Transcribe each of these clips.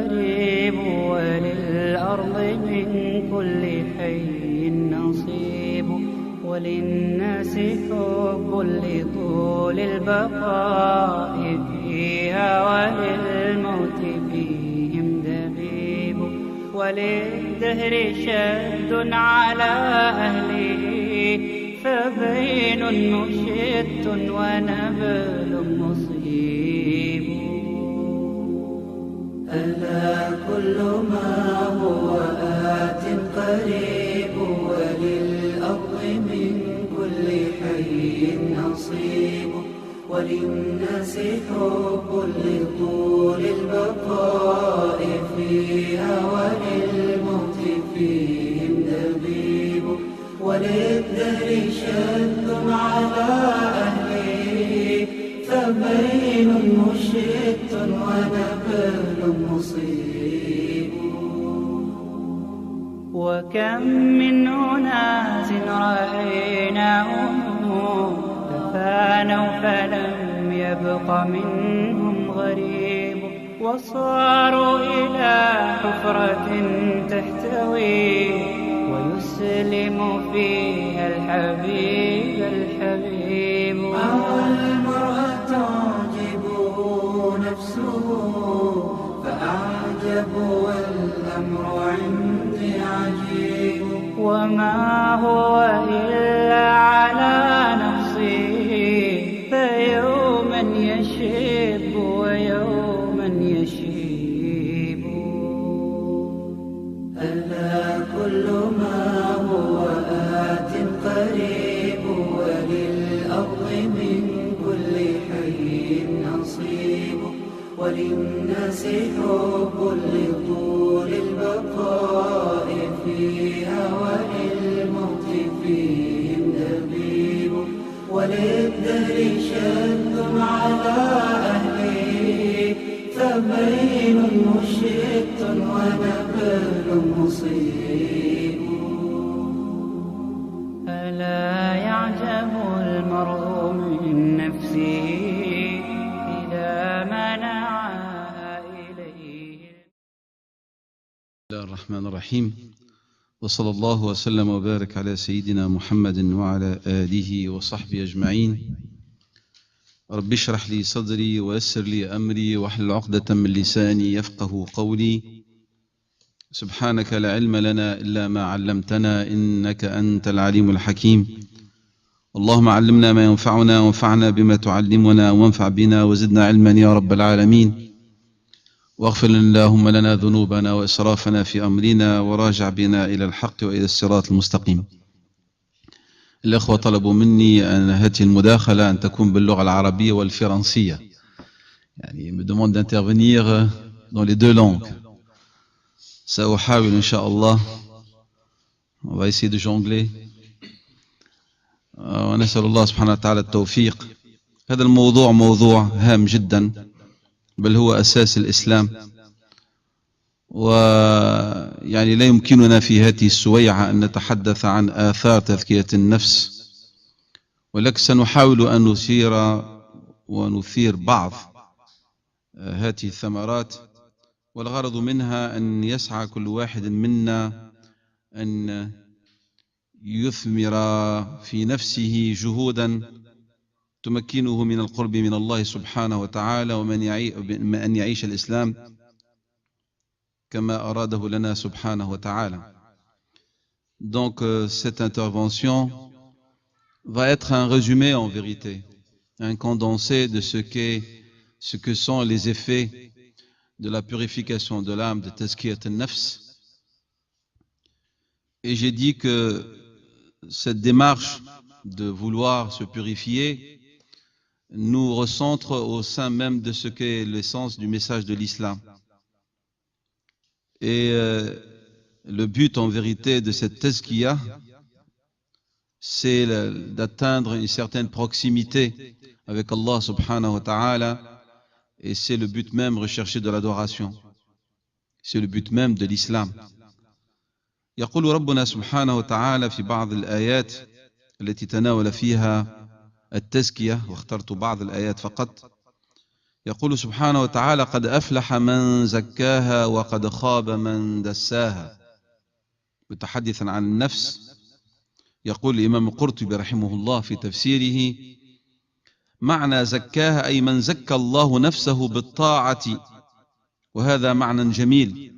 قريب وللأرض من كل حي نصيب وللناس حب لطول البقاء فيها وللموت فيهم دبيب وللدهر شد على أهله فبين مشت ونبل مصيب ألا كل ما هو آت قريب وللأرض من كل حي نصيب وللناس حب لطول البقاء فيها وللموت فيهم دبيب وللدهر شد على أهله فبين مشت ونبل مصيب وكم من أناس رأيناهم تفانوا فلم يبق منهم غريب وصاروا إلى حفرة تحتوي ويسلم فيها الحبيب أو المرأة تعجبه نفسه فأعجب والأمر عندي عجيب وما هو إلا على نفسه فيوما يشب ويوما يشيب ألا كل ما هو آت قريب وللأرض من كل حي نصيب وللناس حب لطول البقاء فيها وللموت فيهم دبيب وللدهر شد على أهله فبين مشت ونبل مصيب ألا يعجب المرء من نفسه إذا منعها إليه. بسم الله الرحمن الرحيم وصلى الله وسلم وبارك على سيدنا محمد وعلى آله وصحبه أجمعين. رب اشرح لي صدري ويسر لي أمري واحلل عقدة من لساني يفقه قولي. سبحانك لا علم لنا إلا ما علمتنا إنك أنت العليم الحكيم. اللهم علمنا ما ينفعنا وانفعنا بما تعلمنا وانفع بنا وزدنا علما يا رب العالمين. واغفر اللهم لنا ذنوبنا وإسرافنا في أمرنا وراجع بنا إلى الحق وإلى الصراط المستقيم. الأخوة طلبوا مني أن هذه المداخلة أن تكون باللغة العربية والفرنسية. يعني me demande d'intervenir dans les deux langues. سأحاول إن شاء الله. On va essayer de jongler. ونسأل الله سبحانه وتعالى التوفيق. هذا الموضوع موضوع هام جدا بل هو أساس الإسلام، ويعني لا يمكننا في هذه السويعة أن نتحدث عن آثار تزكية النفس، ولكن سنحاول أن نثير بعض هذه الثمرات، والغرض منها أن يسعى كل واحد منا أن يثمر في نفسه جهودا تمكنه من القرب من الله سبحانه وتعالى وأن يعيش الإسلام كما أراده لنا سبحانه وتعالى. Donc cette intervention va être un résumé en vérité, un condensé de ce que sont les effets de la purification de l'âme, de tazkiyat al-nafs. Et j'ai dit que cette démarche de vouloir se purifier nous recentre au sein même de ce qu'est l'essence du message de l'islam. Et le but en vérité de cette tazkiyah, c'est d'atteindre une certaine proximité avec Allah subhanahu wa ta'ala, et c'est le but même recherché de l'adoration. C'est le but même de l'islam. يقول ربنا سبحانه وتعالى في بعض الآيات التي تناول فيها التزكية، واخترت بعض الآيات فقط. يقول سبحانه وتعالى قد أفلح من زكاها وقد خاب من دساها. متحدثا عن النفس يقول الإمام القرطبي رحمه الله في تفسيره معنى زكاها أي من زكى الله نفسه بالطاعة، وهذا معنى جميل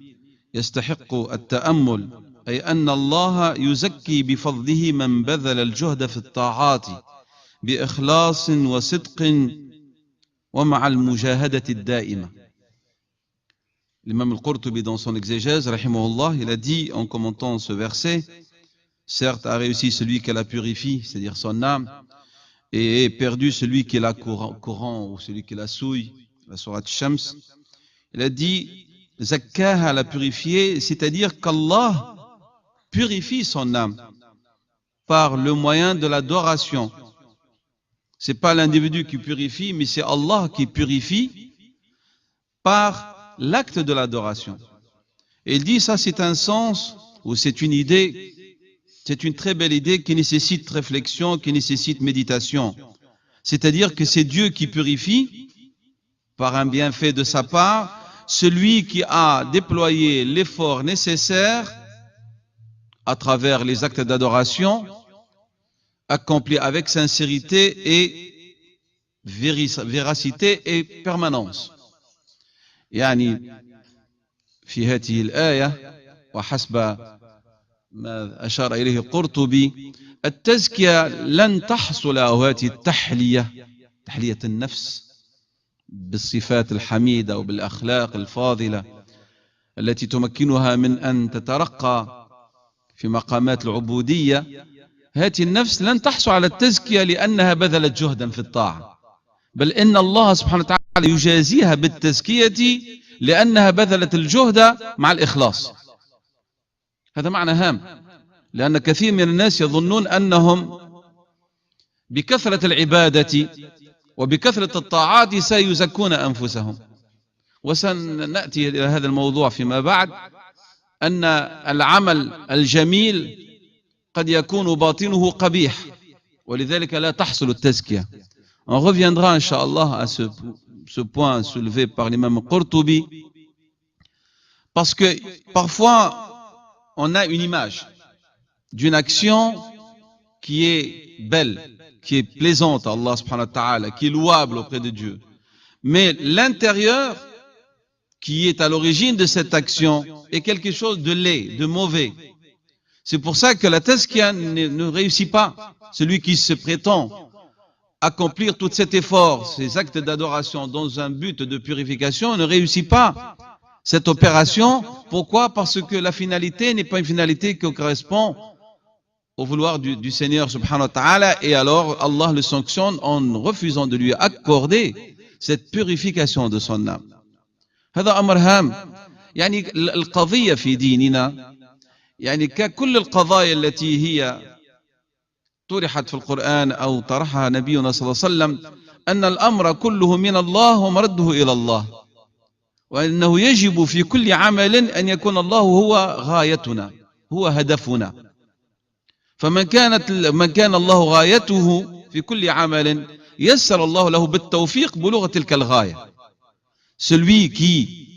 يستحق التأمل، أي أن الله يزكي بفضله من بذل الجهد في الطاعات بإخلاص وصدق ومع المجاهدة الدائمة. L'imam al-Qurtubi, dans son exégèse, rahimahullah, il a dit en commentant ce verset, certes a réussi celui qui la purifie, c'est-à-dire son âme, et est perdu celui qui la courant ou celui qui la souille, la sourate Shams. Il a dit Zakkaha, la purifier, c'est-à-dire qu'Allah purifie son âme par le moyen de l'adoration. Ce n'est pas l'individu qui purifie, mais c'est Allah qui purifie par l'acte de l'adoration. Et il dit ça, c'est un sens ou c'est une idée, c'est une très belle idée qui nécessite réflexion, qui nécessite méditation. C'est-à-dire que c'est Dieu qui purifie par un bienfait de sa part celui qui a déployé l'effort nécessaire à travers les actes d'adoration accomplis avec sincérité et véracité et permanence. يعني في هذه الآية وحسب ما أشار إليه القرطبي التزكية لن تحصل أو هذه التحلية تحلية النفس بالصفات الحميدة وبالأخلاق الفاضلة التي تمكنها من أن تترقى في مقامات العبودية. هذه النفس لن تحصل على التزكية لأنها بذلت جهدا في الطاعة، بل إن الله سبحانه وتعالى يجازيها بالتزكية لأنها بذلت الجهد مع الإخلاص. هذا معنى هام، لأن كثير من الناس يظنون أنهم بكثرة العبادة وبكثرة الطاعات سيزكون أنفسهم، وسنأتي إلى هذا الموضوع فيما بعد، أن العمل الجميل قد يكون باطنه قبيح ولذلك لا تحصل التزكية. On reviendra, Inch'Allah, à ce point soulevé par l'imam Qurtubi, parce que parfois on a une image d'une action qui est belle, qui est plaisante à Allah subhanahu wa ta'ala, qui est louable auprès de Dieu. Mais l'intérieur qui est à l'origine de cette action est quelque chose de laid, de mauvais. C'est pour ça que la tazkiya ne réussit pas. Celui qui se prétend accomplir tout cet effort, ces actes d'adoration dans un but de purification ne réussit pas cette opération. Pourquoi? Parce que la finalité n'est pas une finalité qui correspond au vouloir du Seigneur subhanahu wa ta'ala, et alors Allah le sanctionne en refusant de lui accorder cette purification de son âme. هذا أمر هام. يعني القضية في ديننا يعني ككل القضايا التي هي طرحت في القرآن أو طرحها نبينا صلى الله عليه وسلم أن الأمر كله من الله ومرده إلى الله، وأنه يجب في كل عمل أن يكون الله هو غايتنا، هو هدفنا. فمن كان الله غايته في كل عمل يسر الله له بالتوفيق بلوغ تلك الغاية. Celui qui,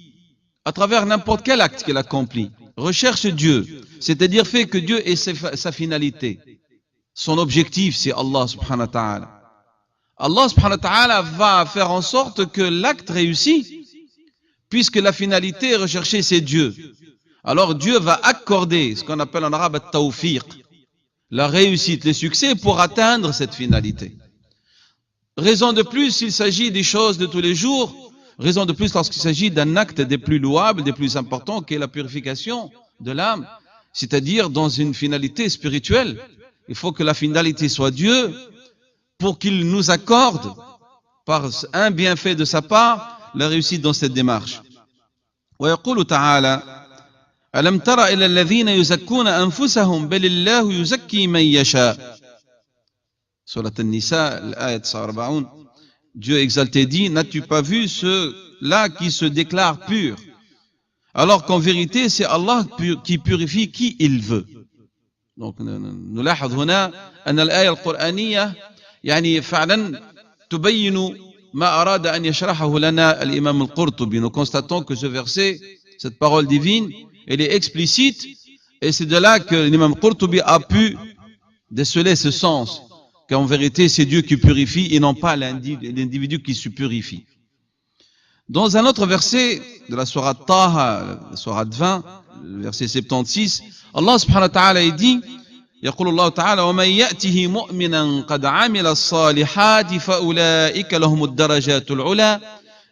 à travers n'importe quel acte qu'il accomplit, recherche Dieu, c'est-à-dire fait que Dieu est sa finalité, son objectif c'est Allah subhanahu wa ta'ala. Allah subhanahu wa ta'ala va faire en sorte que l'acte réussit, puisque la finalité recherchée c'est Dieu. Alors Dieu va accorder ce qu'on appelle en arabe at-tawfiq, la réussite, le succès pour atteindre cette finalité. Raison de plus s'il s'agit des choses de tous les jours, raison de plus lorsqu'il s'agit d'un acte des plus louables, des plus importants, qui est la purification de l'âme, c'est-à-dire dans une finalité spirituelle. Il faut que la finalité soit Dieu pour qu'il nous accorde, par un bienfait de sa part, la réussite dans cette démarche. ويقول تعالى ألم تر إلى الذين يزكون أنفسهم بل الله يزكي من يشاء. Surat An-Nisa, l'ayat 140, Dieu exalté dit, n'as-tu pas vu ceux-là qui se déclarent purs, alors qu'en vérité c'est Allah qui purifie qui il veut. Donc نلاحظ هنا أن الآية القرآنية يعني فعلا تبين ما أراد أن يشرحه لنا الإمام القرطبي. Nous constatons que ce verset, cette parole divine, elle est explicite, et c'est de là que l'imam Qurtubi a pu déceler ce sens, qu'en vérité c'est Dieu qui purifie et non pas l'individu qui se purifie. Dans un autre verset de la sourate Taha, la sourate 20, le verset 76, Allah subhanahu wa ta'ala dit, يقول الله تعالى ومن يأته مؤمنا قد عمل الصالحات فأولئك لهم الدرجات العلى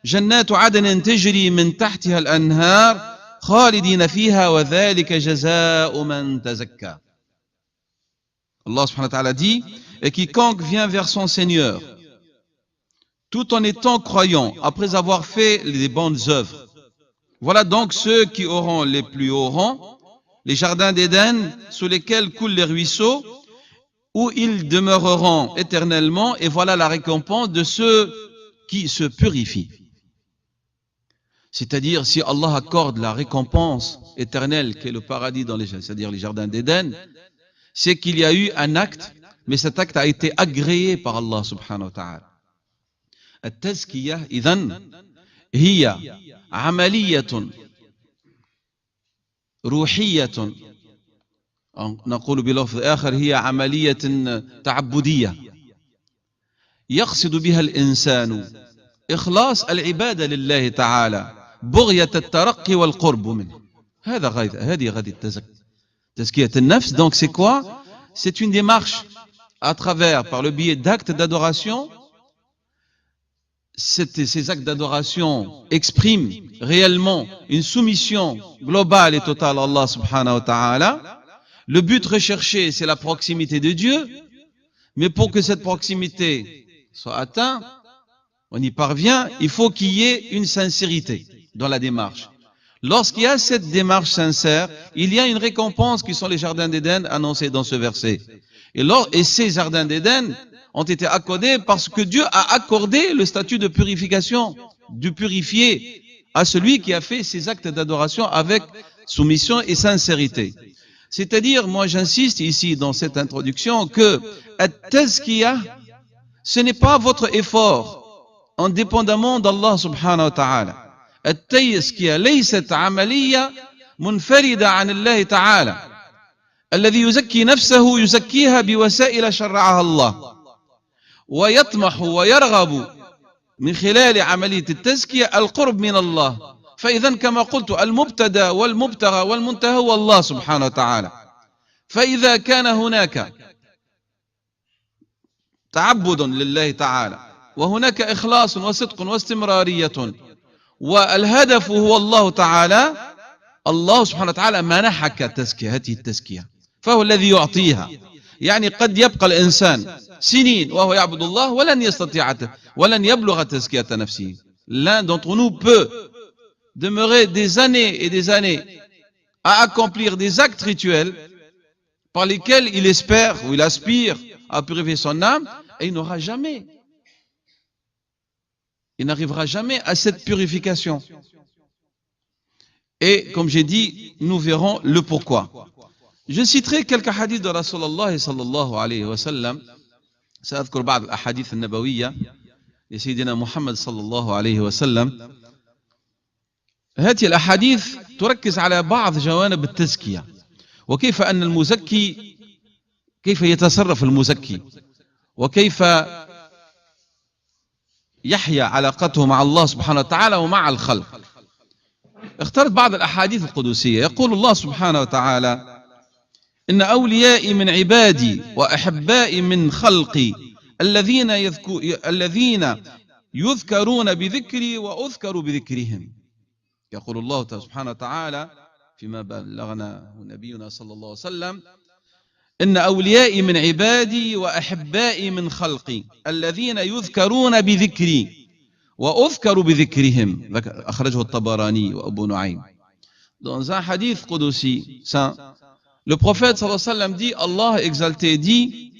جنات عدن تجري من تحتها الأنهار خالدين فيها وذلك جزاء من تزكى. Allah subhanahu wa ta'ala dit, et quiconque vient vers son Seigneur tout en étant croyant après avoir fait les bonnes œuvres, voilà donc ceux qui auront les plus hauts rangs, les jardins d'Éden sous lesquels coulent les ruisseaux, où ils demeureront éternellement, et voilà la récompense de ceux qui se purifient. C'est-à-dire, si Allah accorde la récompense éternelle qui est le paradis dans c'est-à-dire les jardins d'Éden, c'est qu'il y a eu un acte, mais cet acte a été agréé par Allah subhanahu wa ta'ala. التزكية إذن هي عملية روحية، نقول بلفظ آخر هي عملية تعبدية يقصد بها الإنسان إخلاص العبادة لله تعالى بغية الترقي والقرب منه. هذه غاية تزكية النفس. Donc c'est quoi? C'est une démarche à travers, par le biais d'actes d'adoration. Ces actes d'adoration expriment réellement une soumission globale et totale à Allah subhanahu wa ta'ala. Le but recherché, c'est la proximité de Dieu, mais pour que cette proximité soit atteinte, on y parvient, il faut qu'il y ait une sincérité dans la démarche. Lorsqu'il y a cette démarche sincère, il y a une récompense qui sont les jardins d'Éden annoncés dans ce verset. Et ces jardins d'Éden ont été accordés parce que Dieu a accordé le statut de purification, du purifié à celui qui a fait ces actes d'adoration avec soumission et sincérité. C'est-à-dire, moi j'insiste ici dans cette introduction que at-tazkiyah, ce n'est pas votre effort indépendamment d'Allah subhanahu wa ta'ala. At-tazkiyah laysat amaliyya munfarida an Allah ta'ala. الذي يزكي نفسه يزكيها بوسائل شرعها الله ويطمح ويرغب من خلال عملية التزكية القرب من الله. فإذا كما قلت المبتدى والمبتغى والمنتهى هو الله سبحانه وتعالى. فإذا كان هناك تعبد لله تعالى وهناك إخلاص وصدق واستمرارية والهدف هو الله تعالى، الله سبحانه وتعالى منحك التزكية، هذه التزكية فهو الذي يعطيها. يعني قد يبقى الإنسان سنين وهو يعبد الله ولن يبلغ تزكية نفسه. L'un d'entre nous peut demeurer des années et des années à accomplir des actes rituels par lesquels il espère ou il aspire à purifier son âme, et il n'arrivera jamais à cette purification. Et comme j'ai dit, nous verrons le pourquoi. Je citerai quelques hadiths de Rasulallah sallallahu alayhi wa sallam. سأذكر بعض الأحاديث النبوية لسيدنا محمد صلى الله عليه وسلم. هذه الأحاديث تركز على بعض جوانب التزكية، وكيف أن المزكي كيف يتصرف المزكي، وكيف يحيا علاقته مع الله سبحانه وتعالى ومع الخلق. اخترت بعض الأحاديث القدسية. يقول الله سبحانه وتعالى: إن أوليائي من عبادي وأحبائي من خلقي الذين يذكرون بذكري وأذكر بذكرهم. يقول الله سبحانه وتعالى فيما بلغنا نبينا صلى الله عليه وسلم: إن أوليائي من عبادي وأحبائي من خلقي الذين يذكرون بذكري وأذكر بذكرهم. أخرجه الطبراني وأبو نعيم. Dans un hadith qudsi saint, le prophète sallallahu alayhi wa sallam dit, Allah exalté dit: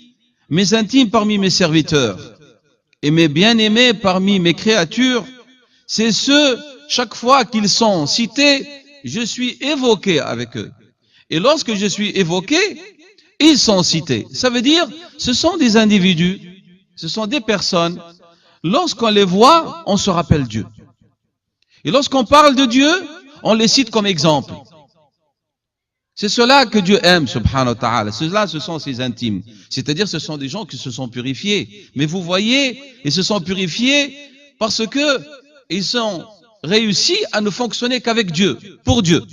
mes intimes parmi mes serviteurs et mes bien-aimés parmi mes créatures, c'est ceux, chaque fois qu'ils sont cités, je suis évoqué avec eux. Et lorsque je suis évoqué, ils sont cités. Ça veut dire, ce sont des individus, ce sont des personnes lorsqu'on les voit, on se rappelle Dieu. Et lorsqu'on parle de Dieu, on les cite comme exemple. C'est cela que Dieu aime, subhanahu wa ta'ala. Cela, ce sont ses intimes. C'est-à-dire, ce sont des gens qui se sont purifiés. Mais vous voyez, ils se sont purifiés parce que ils ont réussi à ne fonctionner qu'avec Dieu, pour Dieu.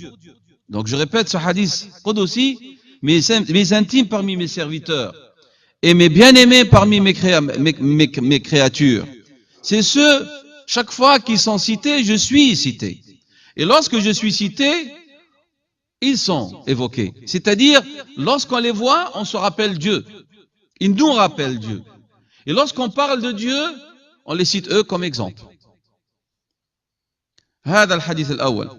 Donc, je répète ce hadith Qudsi, mes intimes parmi mes serviteurs et mes bien-aimés parmi mes créatures. C'est ceux, chaque fois qu'ils sont cités, je suis cité. Et lorsque je suis cité, ils sont évoqués. C'est-à-dire, lorsqu'on les voit, on se rappelle Dieu. Ils nous rappellent Dieu. Et lorsqu'on parle de Dieu, on les cite eux comme exemple. هذا الحديث الأول.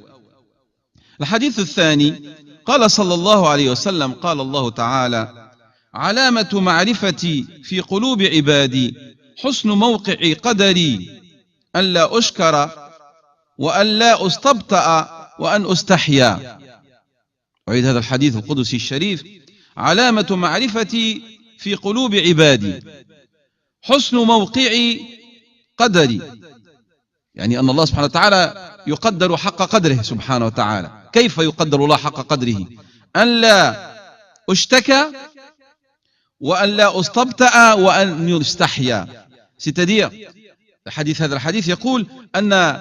الحديث الثاني قال صلى الله عليه وسلم قال الله تعالى علامة معرفتي في قلوب عبادي حسن موقع قدري أن لا أشكر وأن لا أستبطأ وأن أستحيا. أعيد هذا الحديث القدسي الشريف. علامة معرفتي في قلوب عبادي حسن موقع قدري، يعني أن الله سبحانه وتعالى يقدر حق قدره سبحانه وتعالى. كيف يقدر الله حق قدره؟ أن لا أشتكى وأن لا أستبطأ وأن يستحيا. C'est-à-dire, هذا الحديث يقول أن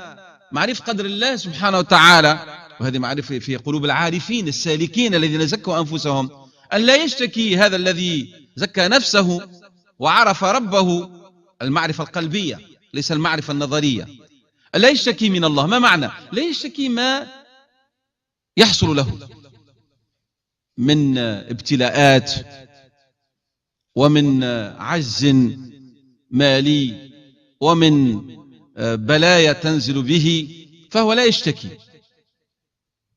معرفة قدر الله سبحانه وتعالى، وهذه معرفة في قلوب العارفين السالكين الذين زكوا أنفسهم، أن لا يشتكي هذا الذي زكى نفسه وعرف ربه، المعرفة القلبية ليس المعرفة النظرية. لا يشتكي من الله. ما معنى؟ لا يشتكي ما يحصل له من ابتلاءات ومن عجز مالي ومن بلايا تنزل به، فهو لا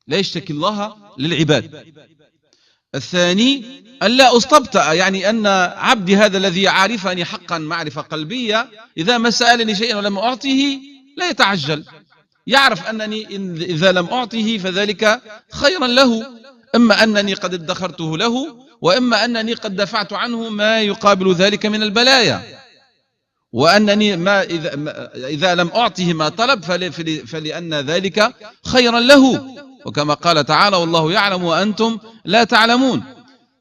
يشتكي الله للعباد. الثاني ألا أستبطأ، يعني أن عبدي هذا الذي يعرفني حقا معرفة قلبية إذا ما سألني شيئا ولم أعطه لا يتعجل، يعرف أنني إذا لم أعطه فذلك خيرا له، إما أنني قد ادخرته له وإما أنني قد دفعت عنه ما يقابل ذلك من البلايا، وأنني إذا لم أعطه ما طلب فلأن ذلك خيرا له، وكما قال تعالى والله يعلم وأنتم لا تعلمون.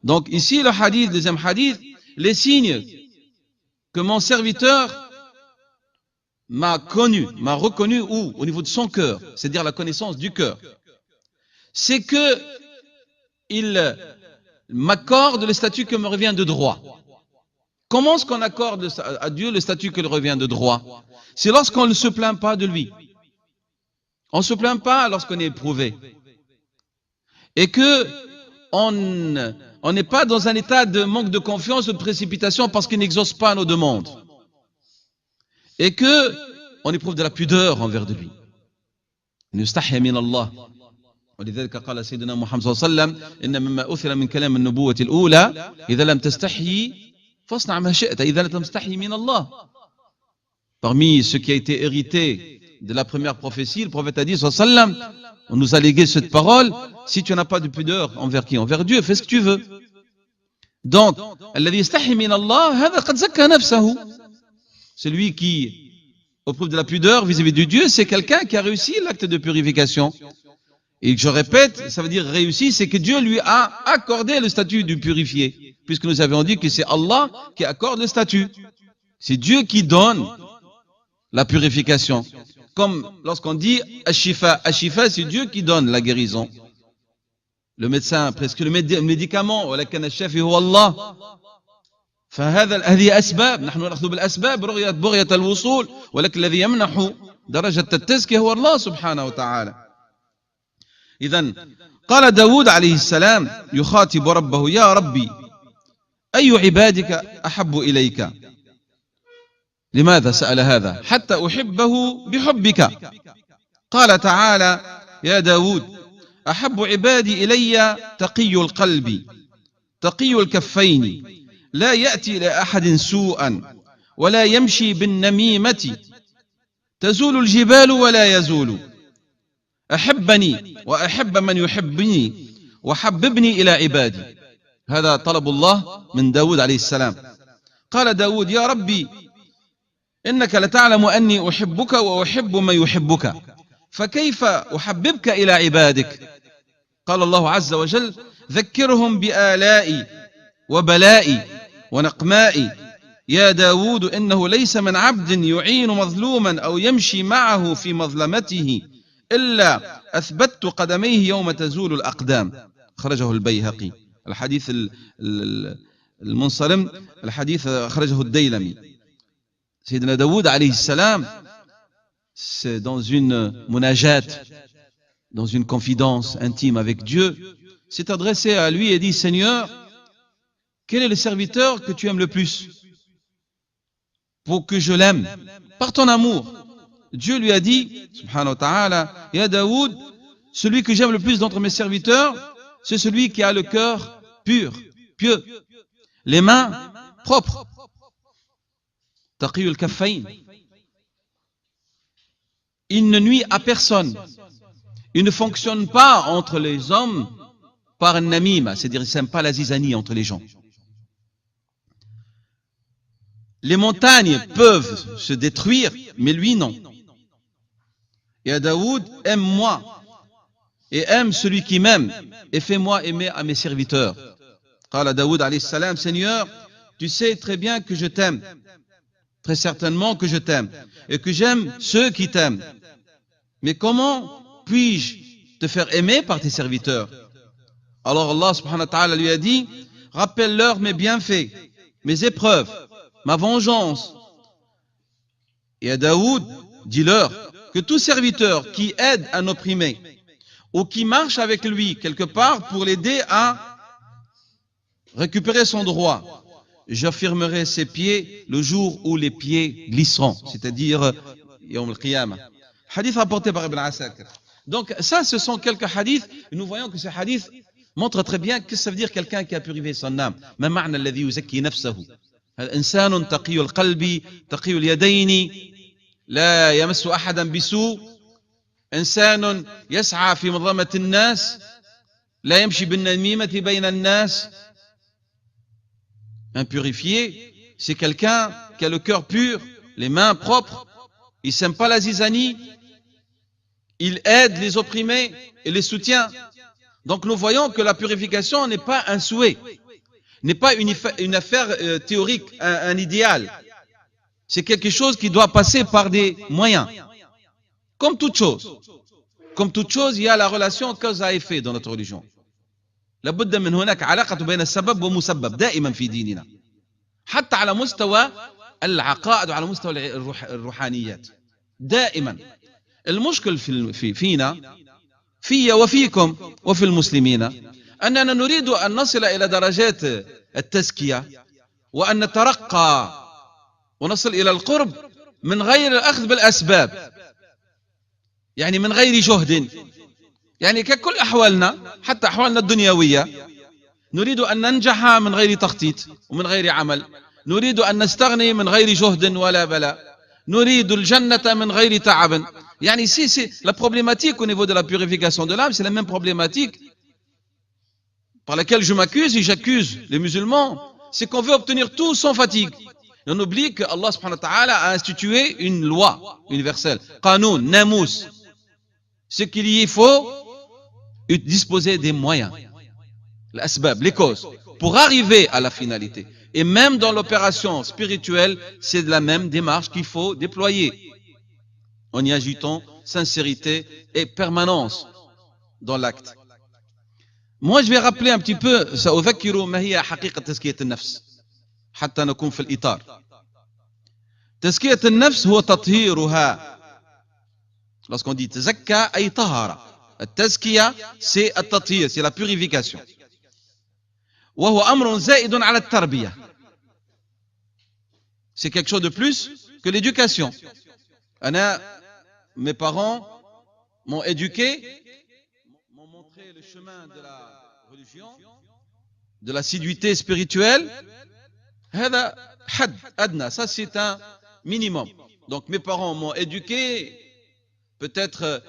Donc ici le hadith, deuxième hadith, les signes que mon serviteur m'a reconnu où? Au niveau de son cœur, c'est-à-dire la connaissance du cœur. C'est que il m'accorde le statut qui me revient de droit. Comment est-ce qu'on accorde à Dieu le statut qui lui revient de droit? C'est lorsqu'on ne se plaint pas de lui. On ne se plaint pas lorsqu'on est éprouvé. Et que on n'est pas dans un état de manque de confiance ou de précipitation parce qu'il n'exauce pas nos demandes. Et que on éprouve de la pudeur envers de lui. نستحي من الله. ولذلك قال سيدنا محمد صلى الله عليه وسلم إن مما أثر من كلام النبوة الأولى إذا لم تستحي فاصنع ما شئت إذا لم تستحي من الله. Parmi ce qui a été hérité de la première prophétie, le prophète a dit صلى الله عليه وسلم, on nous a légué cette parole: si tu n'as pas de pudeur envers qui? Envers Dieu, fais ce que tu veux. Donc, الذي يستحي من الله هذا قد زكى نفسه. Celui qui éprouve de la pudeur vis-à-vis de Dieu, c'est quelqu'un qui a réussi l'acte de purification. Et je répète, ça veut dire réussi, c'est que Dieu lui a accordé le statut du purifié, puisque nous avions dit que c'est Allah qui accorde le statut. C'est Dieu qui donne la purification. Comme lorsqu'on dit Ashifa, Ashifa, c'est Dieu qui donne la guérison. Le médecin prescrit le médicament, ولكن الشافي هو الله. فهذه أسباب، نحن نأخذ بالأسباب بغية الوصول، ولكن الذي يمنح درجة التزكية هو الله سبحانه وتعالى. إذن قال داود عليه السلام يخاطب ربه: يا ربي أي عبادك أحب إليك؟ لماذا سأل هذا؟ حتى أحبه بحبك. قال تعالى: يا داود أحب عبادي إلي تقي القلب تقي الكفين لا يأتي لأحد سوءا ولا يمشي بالنميمة تزول الجبال ولا يزول. أحبني وأحب من يحبني وحببني إلى عبادي. هذا طلب الله من داود عليه السلام. قال داود: يا ربي إنك لتعلم أني أحبك وأحب من يحبك فكيف أحببك إلى عبادك قال الله عز وجل ذكرهم بآلائي وبلائي ونقمائي يا داود إنه ليس من عبد يعين مظلوما أو يمشي معه في مظلمته إلا أثبت قدميه يوم تزول الأقدام خرجه البيهقي الحديث المنصرم الحديث خرجه الديلمي سيدنا داود عليه السلام c'est dans une munajat dans une confidence intime avec Dieu s'est adressé à lui et dit Seigneur quel est le serviteur que tu aimes le plus pour que je l'aime par ton amour Dieu lui a dit subhanahu wa ta'ala ya Daoud celui que j'aime le plus d'entre mes serviteurs c'est celui qui a le cœur pur pieux les mains propres taqiyul kaffayn il ne nuit à personne il ne fonctionne pas entre les hommes par un namima c'est-à-dire il ne sème pas la zizanie entre les gens les montagnes peuvent se détruire mais lui non et Daoud aime-moi et aime celui qui m'aime et fais-moi aimer à mes serviteurs قال داود عليه السلام Seigneur tu sais très bien que je t'aime très certainement que je t'aime et que j'aime ceux qui t'aiment mais comment puis-je te faire aimer par tes serviteurs alors Allah subhanahu wa ta'ala lui a dit rappelle-leur mes bienfaits mes épreuves ma vengeance et à Daoud dis-leur que tout serviteur qui aide un opprimé ou qui marche avec lui quelque part pour l'aider à récupérer son droit j'affirmerai ses pieds le jour où les pieds glisseront c'est-à-dire Yawm al-Qiyamah hadith rapporté par Ibn Asakir donc ça ce sont quelques hadiths et nous voyons que ces hadiths montrent très bien que ça veut dire quelqu'un qui a purifié son âme ma ma'na alladhi yuzakki nafsahu الإنسان تقي القلب تقي اليدين لا يمس أحدا بسوء إنسان يسعى في منظمة الناس لا يمشي بالنميمة بين الناس un purifié c'est quelqu'un qui a le cœur pur les mains propres il n'aime pas la zizanie il aide les opprimés et les soutient donc nous voyons que la purification n'est pas un souhait n'est pas une affaire théorique, un idéal. C'est quelque chose qui doit passer par des moyens. Comme toute chose. Comme toute chose, il y a la relation cause à effet dans notre religion. لابد من هناك علاقة بين السبب ومسبب دائما في ديننا. حتى على مستوى العقائد وعلى مستوى الروحانيات. دائما. المشكل فينا في وفيكم وفي المسلمين أننا نريد أن نصل إلى درجات التزكية وأن نترقى ونصل إلى القرب من غير الأخذ بالأسباب يعني من غير جهد يعني ككل أحوالنا حتى أحوالنا الدنيوية نريد أن ننجح من غير تخطيط ومن غير عمل نريد أن نستغني من غير جهد ولا بلاء نريد الجنة من غير تعب يعني c'est la problématique au niveau de la purification de l'âme c'est la même problématique par laquelle je m'accuse et j'accuse les musulmans, c'est qu'on veut obtenir tout sans fatigue. Et on oublie que Allah subhanahu wa ta'ala a institué une loi universelle. Qanoun, namous. Ce qu'il y faut disposer des moyens. L'asbab, les causes. Pour arriver à la finalité. Et même dans l'opération spirituelle, c'est la même démarche qu'il faut déployer. En y ajoutant sincérité et permanence dans l'acte. Moi, je vais rappeler un petit peu سأذكر ما هي حقيقة تزكية النفس حتى نكون في الإطار. تزكية النفس هو تطهيرها. Lorsqu'on dit تزكى أي طهر. التزكية c'est التطهير, c'est la purification. وهو أمر زائد على التربية. C'est quelque chose de plus que l'éducation. Mes parents m'ont éduqué, m'ont montré le chemin de la religion, de l'assiduité spirituelle. Ça c'est un minimum. Donc mes parents m'ont éduqué, peut-être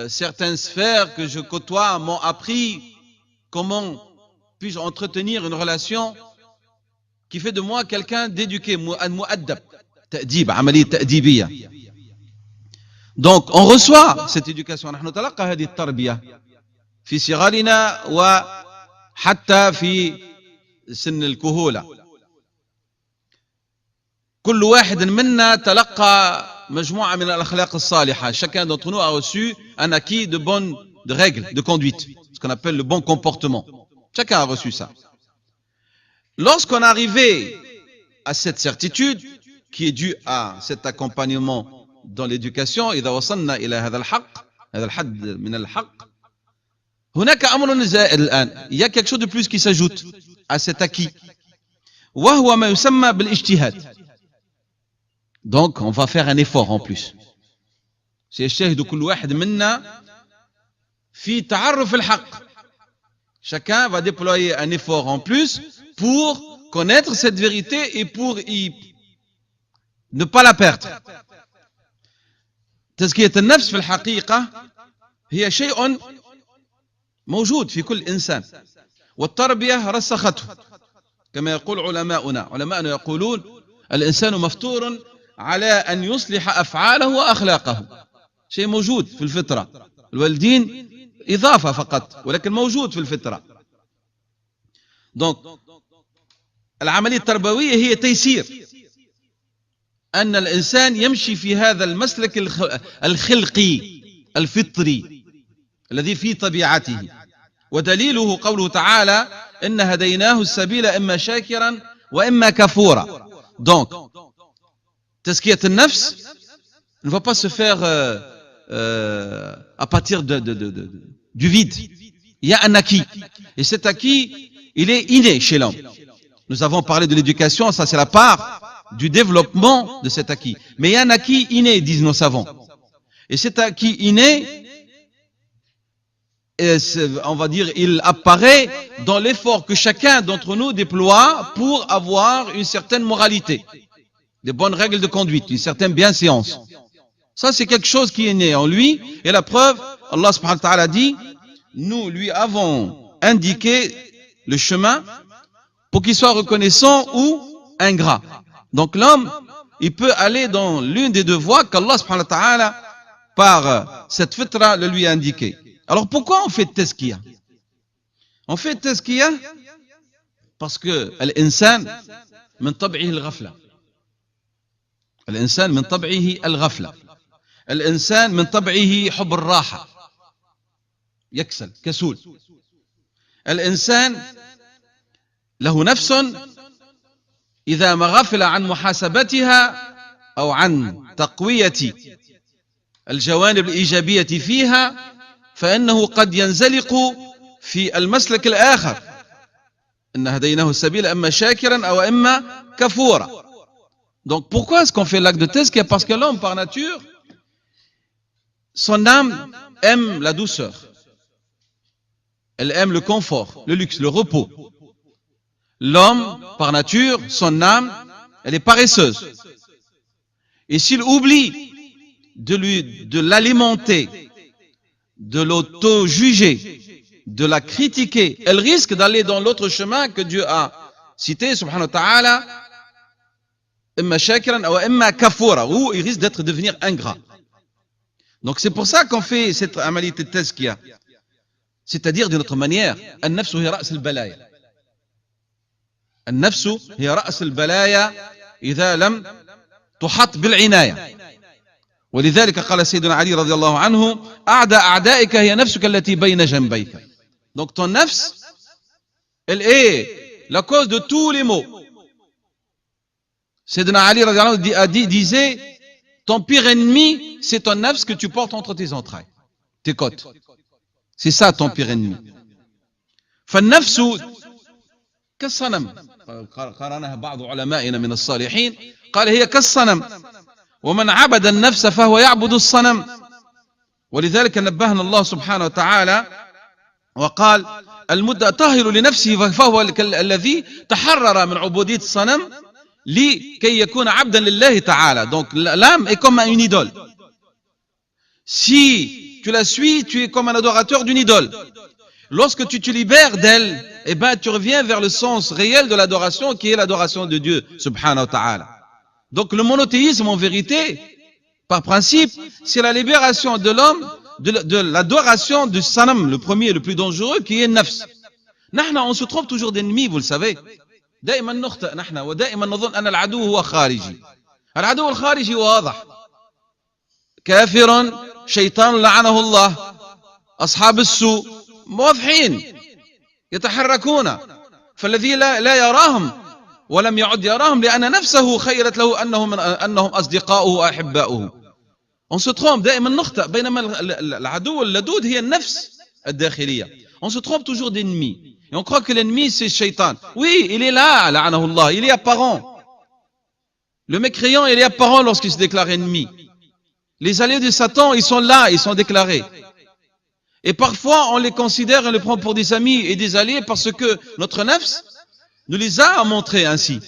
certaines sphères que je côtoie m'ont appris comment puis-je entretenir une relation qui fait de moi quelqu'un d'éduqué, mu'addab, تأديب عملية تأديبية. Donc on reçoit cette éducation. نحن نتلقى هذه التربية في صغرنا وحتى في سن الكهولة. كل واحد منا تلقى مجموعة من الأخلاق الصالحة. Chacun d'entre nous a reçu un acquis de règles, de conduite, ce qu'on appelle le bon comportement. Chacun a reçu ça. Lorsqu'on est arrivé à cette certitude qui est due à cet accompagnement dans l'éducation, إذا وصلنا إلى هذا الحق، هذا الحد من الحق، هناك أمر زائد الآن. Il y a quelque chose de plus qui s'ajoute à cet acquis، وهو ما يسمى بالاجتهاد. Donc on va faire un effort en plus. سيجتهد كل واحد منا في تعرف الحق. Chacun va déployer un effort en plus pour connaître cette vérité et pour ne pas la perdre. تزكية النفس في الحقيقة هي شيء موجود في كل إنسان، والتربية رسخته كما يقول علماؤنا يقولون الإنسان مفطور على أن يصلح أفعاله وأخلاقه. شيء موجود في الفطرة، الوالدين إضافة فقط ولكن موجود في الفطرة. donc العملية التربوية هي تيسير أن الإنسان يمشي في هذا المسلك الخلقي الفطري الذي في طبيعته. ودليله قوله تعالى إن هديناه السبيل إما شاكرا وإما كفورا. donc تزكية النفس ne va pas se faire à partir du vide. Il y a un acquis. Et cet acquis, il est inné chez l'homme. Nous avons parlé de l'éducation, ça c'est la part du développement de cet acquis. Mais il y a un acquis inné, disent nos savants. Et cet acquis inné, on va dire, il apparaît dans l'effort que chacun d'entre nous déploie pour avoir une certaine moralité, des bonnes règles de conduite, une certaine bienséance. Ça, c'est quelque chose qui est né en lui. Et la preuve, Allah subhanahu wa ta'ala dit, nous lui avons indiqué le chemin pour qu'il soit reconnaissant ou ingrat. Donc l'homme, il peut aller dans l'une des deux voies qu'Allah subhanahu wa ta'ala, par cette fitra, le lui a indiqué. Alors pourquoi on fait tazkiya? On fait tazkiya parce que l'insan min tab'ihi al-ghafla. الإنسان من طبعه الغفلة. الإنسان من طبعه حب الراحة، يكسل كسول. الإنسان له نفس إذا ما غفل عن محاسبتها أو عن تقوية الجوانب الإيجابية فيها فإنه قد ينزلق في المسلك الآخر. إن هديناه السبيل إما شاكرا أو إما كفورا. Donc pourquoi est-ce qu'on fait l'acte de tazkiya? Parce que l'homme par nature, son âme aime la douceur, elle aime le confort, le luxe, le repos. L'homme par nature, son âme, elle est paresseuse. Et s'il oublie de l'alimenter, de l'auto-juger, de la critiquer, elle risque d'aller dans l'autre chemin que Dieu a cité, subhanahu wa ta'ala, imma shakiran ou imma kafura, où il risque d'être devenir ingrat. Donc c'est pour ça qu'on fait cette amalite de tazkiya, c'est-à-dire d'une autre manière, an-nafsu hiya ra's al-balaya. An-nafsu hiya ra's al-balaya idha lam tuhat bil-inaya. ولذلك قال سيدنا علي رضي الله عنه أعدى أعدائك هي نفسك التي بين جنبيك. Donc ton nafs, elle est la cause de tous les maux. Sayyidina Ali disait, ton pire ennemi, c'est ton nafs que tu portes entre tes entrailles, tes côtes. C'est ça ton pire ennemi. فالنفس كالصنم. قرأناها بعض علمائنا من الصالحين قال هي كالصنم ومن عبد النفس فهو يعبد الصنم. ولذلك نبهنا الله سبحانه وتعالى وقال المتطهر لنفسه فهو الذي تحرر من عبودية الصنم لكي يكون عبدا لله تعالى. Donc l'âme est comme une idole. Si tu la suis, tu es comme un adorateur d'une idole. Lorsque tu te libères d'elle, eh ben tu reviens vers le sens réel de l'adoration qui est l'adoration de Dieu subhanahu wa ta'ala. Donc le monothéisme, en vérité, par principe, c'est la libération de l'homme de l'adoration du sanam, le premier et le plus dangereux, qui est nafs. نحن on se trompe toujours d'ennemis, vous le savez. دائما نخطئ نحن ودائما نظن أن العدو هو خارجي. العدو الخارجي واضح. كافر شيطان لعنه الله. أصحاب السوء واضحين يتحركون. فالذي لا يراهم ولم يعد يراهم لأن نفسه خيرت له أنهم أصدقاؤه وأحباؤه. On se trompe دائما نخطئ بينما العدو اللدود هي النفس الداخلية. On se trompe toujours d'ennemis. Et on croit que l'ennemi c'est Shaitan. Oui, il est là, la'anahullah, il est apparent. Le mécréant, il est apparent lorsqu'il se déclare ennemi. Les alliés de Satan, ils sont là, ils sont déclarés. Et parfois, on les considère et les prend pour des amis et des alliés parce que notre nafs nous les a montrés ainsi.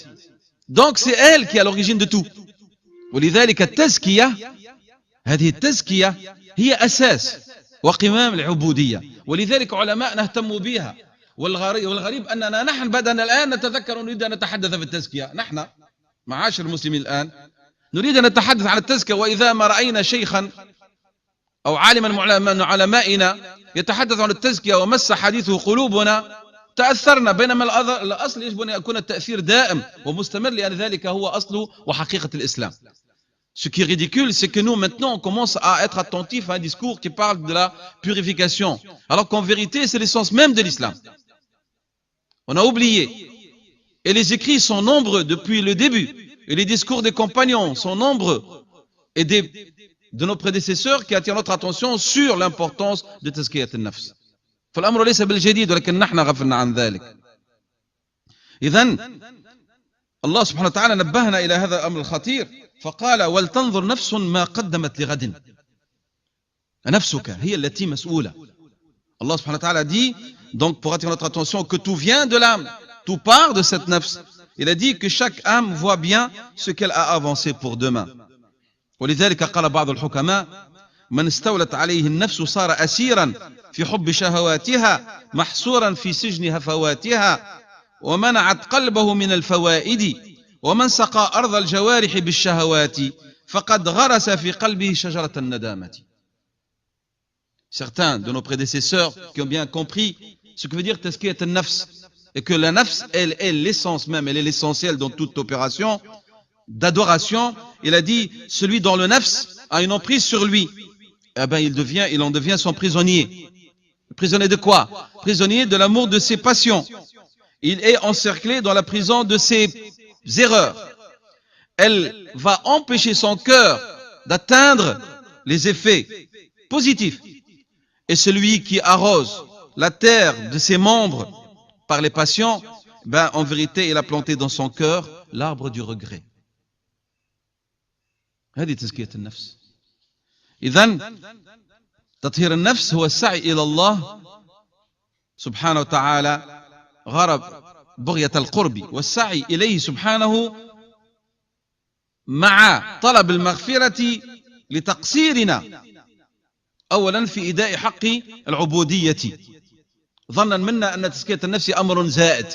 Donc c'est elle qui est à l'origine de tout. ولذلك التزكية هذه التزكية هي أساس وقمام العبودية. ولذلك علماء اهتموا بها. والغريب أننا نحن بدأنا الآن نتذكر ونريد أن نتحدث في التزكية. نحن معاشر المسلمين الآن نريد أن نتحدث عن التزكية، وإذا ما رأينا شيخا أو عالما من علمائنا يتحدث عن التزكية ومس حديثه قلوبنا تأثرنا، بينما الأصل يجب أن يكون التأثير دائم ومستمر لأن ذلك هو أصل وحقيقة الإسلام. Ce qui est ridicule, c'est que nous, maintenant, on commence à être attentifs à un discours qui parle de la purification, alors qu'en vérité, c'est l'essence même de l'islam. On a oublié. Et les écrits sont nombreux depuis le début. Et les discours des compagnons sont nombreux. Et de nos prédécesseurs qui attirent notre attention sur l'importance de tazkiyat al-nafs. فالأمر ليس بالجديد ولكن نحن غفلنا عن ذلك. إذن الله سبحانه وتعالى نبهنا إلى هذا الأمر الخطير فقال ولتنظر نفس ما قدمت لغد. نفسك هي التي مسؤولة. Allah subhanahu wa ta'ala dit, donc pour attirer notre attention, que tout vient de l'âme, tout part de cette nafs. Il a dit que chaque âme voit bien ce qu'elle a avancé pour demain. ولذلك قال بعض الحكماء من استولت عليه النفس صار أسيرا في حب شهواتها محصورا في سجن هفواتها ومنعت قلبه من الفوائد ومن سقى أرض الجوارح بالشهوات فقد غرس في قلبه شجرة الندامة. Certains de nos prédécesseurs qui ont bien compris ce que veut dire tazkiyat al-nafs et que la nafs, elle est l'essence même, elle est l'essentiel dans toute opération d'adoration. Il a dit, celui dont le nafs a une emprise sur lui, eh ben il en devient son prisonnier. Prisonnier de quoi? Prisonnier de l'amour de ses passions. Il est encerclé dans la prison de ses erreurs. Elle va empêcher son cœur d'atteindre les effets positifs. Et celui qui arrose la terre de ses membres par les passions, ben en vérité il a planté dans son cœur l'arbre du regret. هذه تزكية النفس. إذن تطهير النفس هو السعي إلى الله سبحانه وتعالى غرض بغية القرب والسعي إليه سبحانه مع طلب المغفرة لتقصيرنا أولا في إداء حق العبودية ظنا منا أن تزكية النفس أمر زائد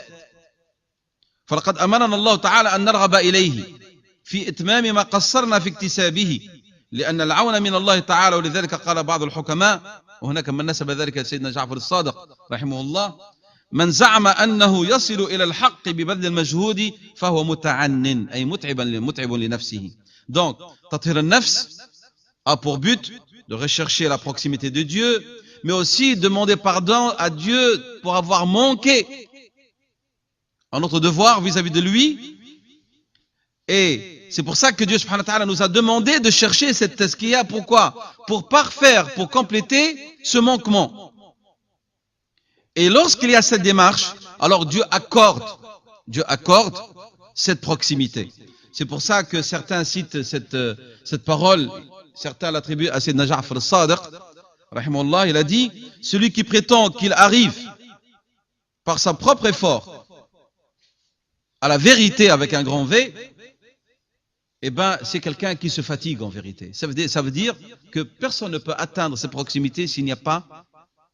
فلقد أمرنا الله تعالى أن نرغب إليه في إتمام ما قصرنا في اكتسابه لأن العون من الله تعالى. ولذلك قال بعض الحكماء وهناك من نسب ذلك لسيدنا جعفر الصادق رحمه الله من زعم أنه يصل إلى الحق ببذل المجهود فهو متعنن أي متعب لنفسه. Donc تطهير النفس a pour but de rechercher la proximité de Dieu mais aussi demander pardon à Dieu pour avoir manqué à notre devoir vis-à-vis de lui. Et c'est pour ça que Dieu subhanahu wa ta'ala nous a demandé de chercher cette tazkiya. Pourquoi? Pour parfaire, pour compléter ce manquement. Et lorsqu'il y a cette démarche, alors Dieu accorde cette proximité. C'est pour ça que certains citent cette parole, certains l'attribuent à Sayyidina Ja'far al-Sadiq, rahimahullah, il a dit, celui qui prétend qu'il arrive par son propre effort à la vérité avec un grand V, eh ben, c'est quelqu'un qui se fatigue en vérité. Ça veut dire que personne ne peut atteindre cette proximité s'il n'y a pas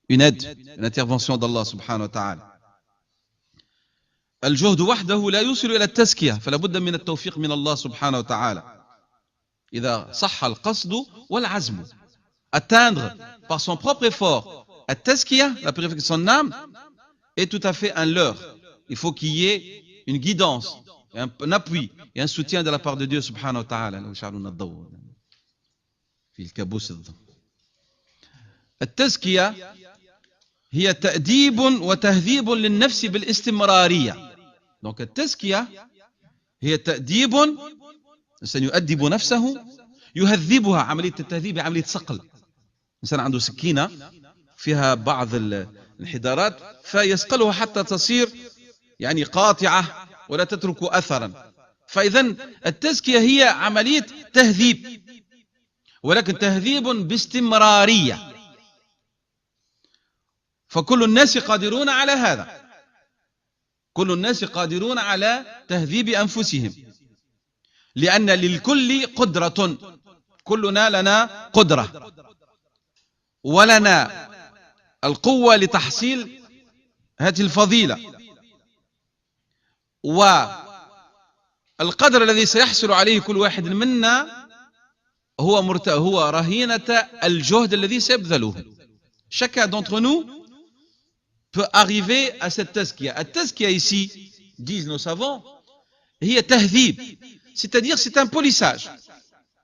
une aide, une intervention d'Allah subhanahu wa ta'ala. الجهد وحده لا يوصل إلى التزكية، فلا بد من التوفيق من الله سبحانه وتعالى. إذا صح القصد والعزم atteindre par son propre effort التزكية, la purification de son âme, est tout à fait un leurre. Il faut qu'il y ait une guidance, un appui et un soutien de la part de Dieu subhanahu wa ta'ala. في الكابوس الضم. التزكية هي تأديب وتهذيب للنفس بالاستمرارية. Donc التزكية هي تأديب، الإنسان يؤدب نفسه، يهذبها، عملية التهذيب عملية صقل. الإنسان عنده سكينة فيها بعض الانحدارات فيصقلها حتى تصير يعني قاطعة ولا تترك أثرا. فإذا التزكية هي عملية تهذيب، ولكن تهذيب باستمرارية. فكل الناس قادرون على هذا، كل الناس قادرون على تهذيب أنفسهم، لأن للكل قدرة، كلنا لنا قدرة ولنا القوة لتحصيل هذه الفضيلة. والقدر الذي سيحصل عليه كل واحد منا هو رهينة الجهد الذي سيبذله. Chacun d'entre nous peut arriver à cette tazkiya. التزكية ici, disent nos savants, هي تهذيب, c'est-à-dire c'est un polissage.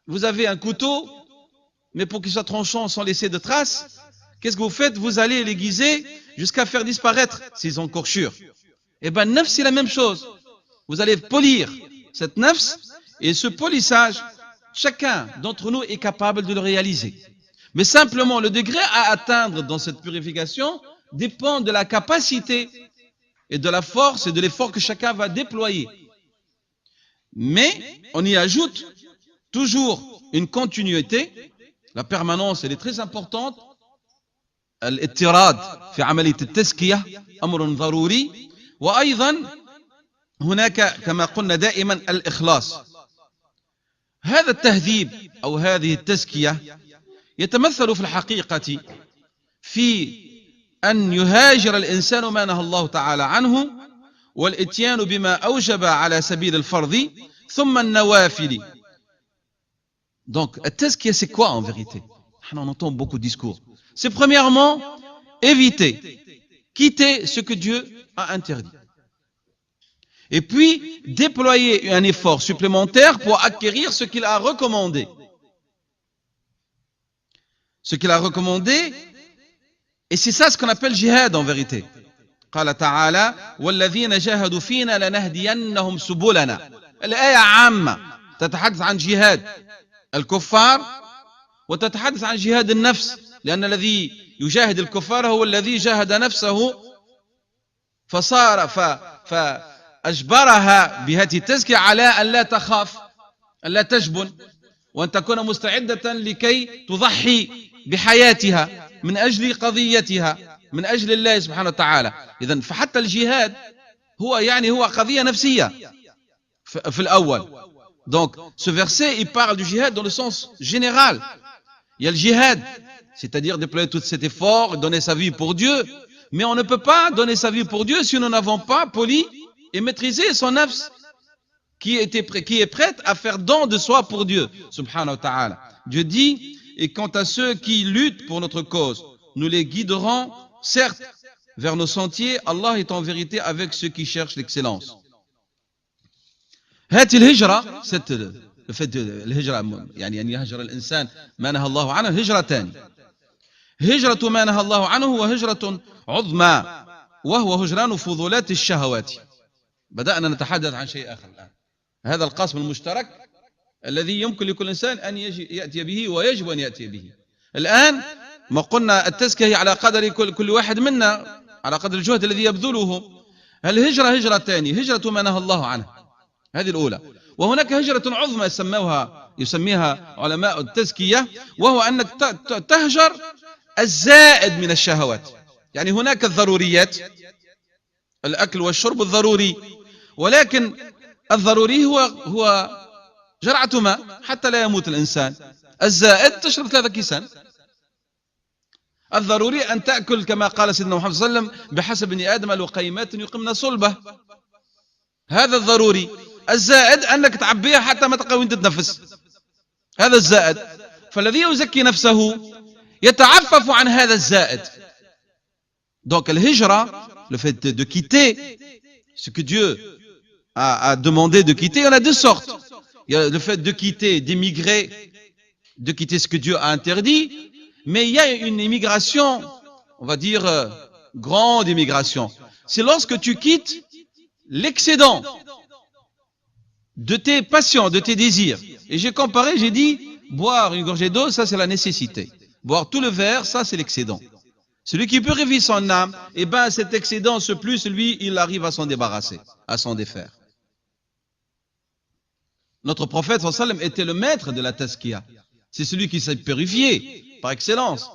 Vous avez un couteau, mais pour qu'il soit tranchant sans laisser de traces, qu'est-ce que vous faites? Vous allez l'aiguiser jusqu'à faire disparaître ses encorchures. Et bien, nafs, c'est la même chose. Vous allez polir cette nafs, et ce polissage, chacun d'entre nous est capable de le réaliser. Mais simplement, le degré à atteindre dans cette purification dépend de la capacité et de la force et de l'effort que chacun va déployer. Mais on y ajoute toujours une continuité. La permanence, elle est très importante. الاضطراد في عملية التزكية أمر ضروري. وأيضا هناك كما قلنا دائما الإخلاص. هذا التهذيب أو هذه التزكية يتمثل في الحقيقة في أن يهاجر الإنسان ما نهى الله تعالى عنه، والإتيان بما أوجب على سبيل الفرض، ثم النوافل. Donc, التزكية c'est quoi en vérité? On entend beaucoup de discours. C'est premièrement éviter, quitter ce que Dieu a interdit. Et puis déployer un effort supplémentaire pour acquérir ce qu'il a recommandé. Ce qu'il a recommandé, et c'est ça ce qu'on appelle jihad en vérité. قال تعالى والذين جاهدوا فينا لنهدينهم سبلنا. الآية عامة تتحدث عن جهاد الكفار وتتحدث عن جهاد النفس، لأن الذي يجاهد الكفار هو الذي جاهد نفسه فأجبرها بهذه التزكية على أن لا تخاف، أن لا تجبن، وأن تكون مستعدة لكي تضحي بحياتها من أجل قضيتها، من أجل الله سبحانه وتعالى. إذن فحتى الجهاد هو قضية نفسية في الأول. Donc ce verset il parle du jihad dans le sens général. Il y a le jihad, c'est-à-dire déployer tout cet effort, donner sa vie pour Dieu. Mais on ne peut pas donner sa vie pour Dieu si nous n'avons pas poli et maîtrisé son nafs qui est prête à faire don de soi pour Dieu, subhanahu wa ta'ala. Dieu dit, et quant à ceux qui luttent pour notre cause, nous les guiderons, certes, vers nos sentiers. Allah est en vérité avec ceux qui cherchent l'excellence. هذه الهجرة الهجرة يعني أن يهجر الإنسان ما نهى الله عنه هجرتان. هجرة ما نهى الله عنه وهجرة عظمى وهو هجران فضولات الشهوات. بدأنا نتحدث عن شيء آخر الآن. هذا القسم المشترك الذي يمكن لكل إنسان أن يأتي به ويجب أن يأتي به. الآن ما قلنا التزكية هي على قدر كل واحد منا، على قدر الجهد الذي يبذله. الهجرة هجرتان، هجرة ما نهى الله عنه، هذه الأولى. وهناك هجرة عظمى يسميها علماء التزكية، وهو أنك تهجر الزائد من الشهوات. يعني هناك الضروريات، الأكل والشرب الضروري، ولكن الضروري هو جرعة ماء حتى لا يموت الإنسان. الزائد تشرب 3 كيسان. الضروري أن تأكل كما قال سيدنا محمد صلى الله عليه وسلم بحسب ابن آدم لقيمات يقمن صلبه. هذا الضروري. الزائد أنك تعبيها حتى ما تلقى وين تتنفس، هذا الزائد. فالذي يزكي نفسه يتعفف عن هذا الزائد. Donc الهجرة, le fait de quitter ce que Dieu a demandé de quitter, il y en a deux sortes. Il y a le fait de quitter, d'émigrer, de quitter ce que Dieu a interdit, mais il y a une immigration, on va dire grande immigration. C'est lorsque tu quittes l'excédent de tes passions, de tes désirs. Et j'ai comparé, j'ai dit, boire une gorgée d'eau, ça c'est la nécessité. Boire tout le verre, ça c'est l'excédent. Celui qui purifie son âme, eh ben cet excédent, ce plus, lui, il arrive à s'en débarrasser, à s'en défaire. Notre prophète sallallahu alayhi wa sallam était le maître de la tazkiya. C'est celui qui s'est purifié par excellence.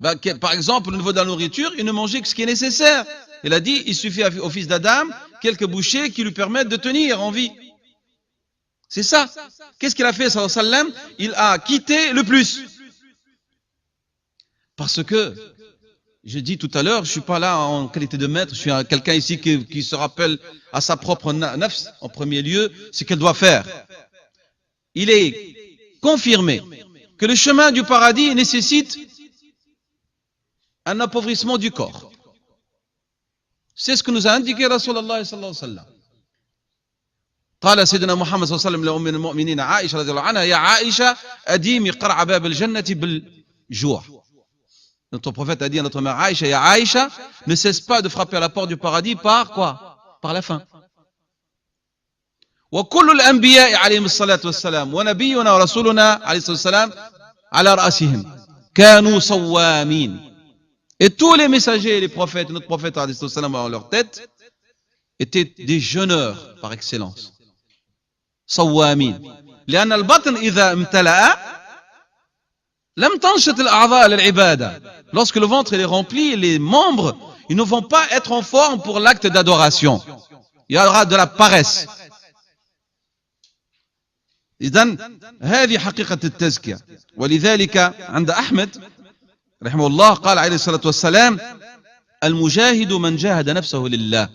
Ben, par exemple, au niveau de la nourriture, il ne mangeait que ce qui est nécessaire. Il a dit, il suffit au fils d'Adam quelques bouchées qui lui permettent de tenir en vie. C'est ça. Qu'est-ce qu'il a fait, sallallahu alayhi wa sallam? Il a quitté le plus. Parce que, je dis tout à l'heure, je ne suis pas là en qualité de maître, je suis quelqu'un ici qui se rappelle à sa propre nafs, en premier lieu, ce qu'elle doit faire. Il est confirmé que le chemin du paradis nécessite un appauvrissement du corps. C'est ce que nous a indiqué Rasulallah sallallahu alayhi wa sallam. قال سيدنا محمد صلى الله عليه وسلم لأم المؤمنين عائشة رضي الله عنها يا عائشة أديمي قرع باب الجنة بالجوع. Notre prophète a dit à notre mère Aïcha, ya Aïcha, ne cesse pas de frapper à la porte du paradis par quoi? Par la faim. وكل الأنبياء عليهم الصلاة والسلام ونبينا ورسولنا عليه الصلاة والسلام على رأسهم كانوا صوامين. Et tous les messagers et les prophètes, notre prophète عليه الصلاة والسلام à leur tête, étaient des jeûneurs par excellence. صوامين. لأن البطن إذا امتلأ لم تنشط الأعضاء للعبادة. Lorsque le ventre est rempli, les membres, ils ne vont pas être en forme pour l'acte d'adoration. Il y aura de la paresse. إذن هذه حقيقة التزكية. ولذلك عند أحمد رحمه الله قال عليه الصلاة والسلام المجاهد من جاهد نفسه لله.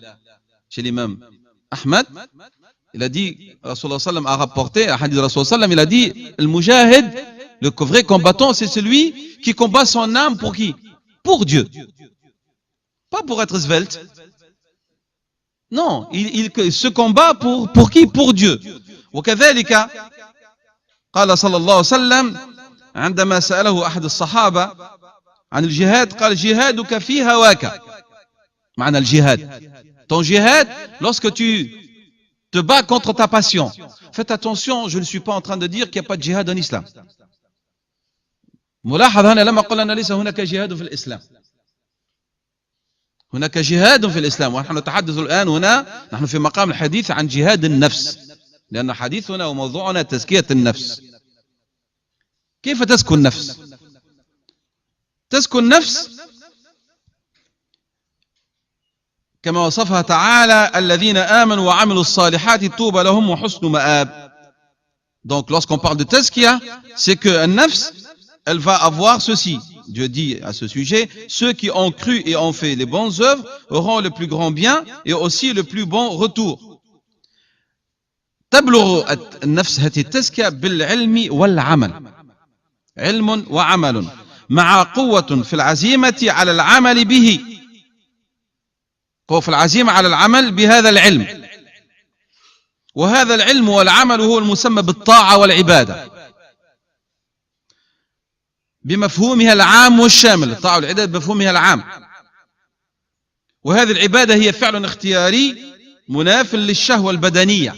Chez l'imam Ahmed, il a dit, Rasulullah sallam a rapporté, à hadith Rasulullah sallam, il a dit, le mujahid, le vrai combattant, c'est celui qui combat son âme pour qui? Pour Dieu. Pas pour être svelte. Non, il se combat pour qui? Pour Dieu. وكذلك قال صلى الله عليه وسلم عندما سأله أحد الصحابة عن الجهاد قال جهادك في هواك. معنى الجهاد. Ton jihad, lorsque tu te bats contre ta passion. Faites attention, je ne suis pas en train de dire qu'il n'y a pas de jihad en islam. ملاحظ هنا لما قلنا أن ليس هناك جهاد في الإسلام. هناك جهاد في الإسلام ونحن نتحدث الآن هنا نحن في مقام الحديث عن جهاد النفس لأن حديثنا وموضوعنا تزكية النفس. كيف تزكو النفس؟ تزكو النفس كما وصفها تعالى الذين آمنوا وعملوا الصالحات طوبى لهم وحسن مآب. Donc lorsqu'on parle de tazkiya, c'est que un nafs, elle va avoir ceci. Dieu dit à ce sujet, ceux qui ont cru et ont fait les bonnes œuvres auront le plus grand bien et aussi le plus bon retour. تبلغ النفس هذه التزكية بالعلم والعمل. علم وعمل مع قوة في العزيمة على العمل به. قوة في العزيمة على العمل بهذا العلم. وهذا العلم والعمل هو المسمى بالطاعة والعبادة بمفهومها العام والشامل. الطاعة والعبادة بمفهومها العام. وهذه العبادة هي فعل اختياري مناف للشهوة البدنية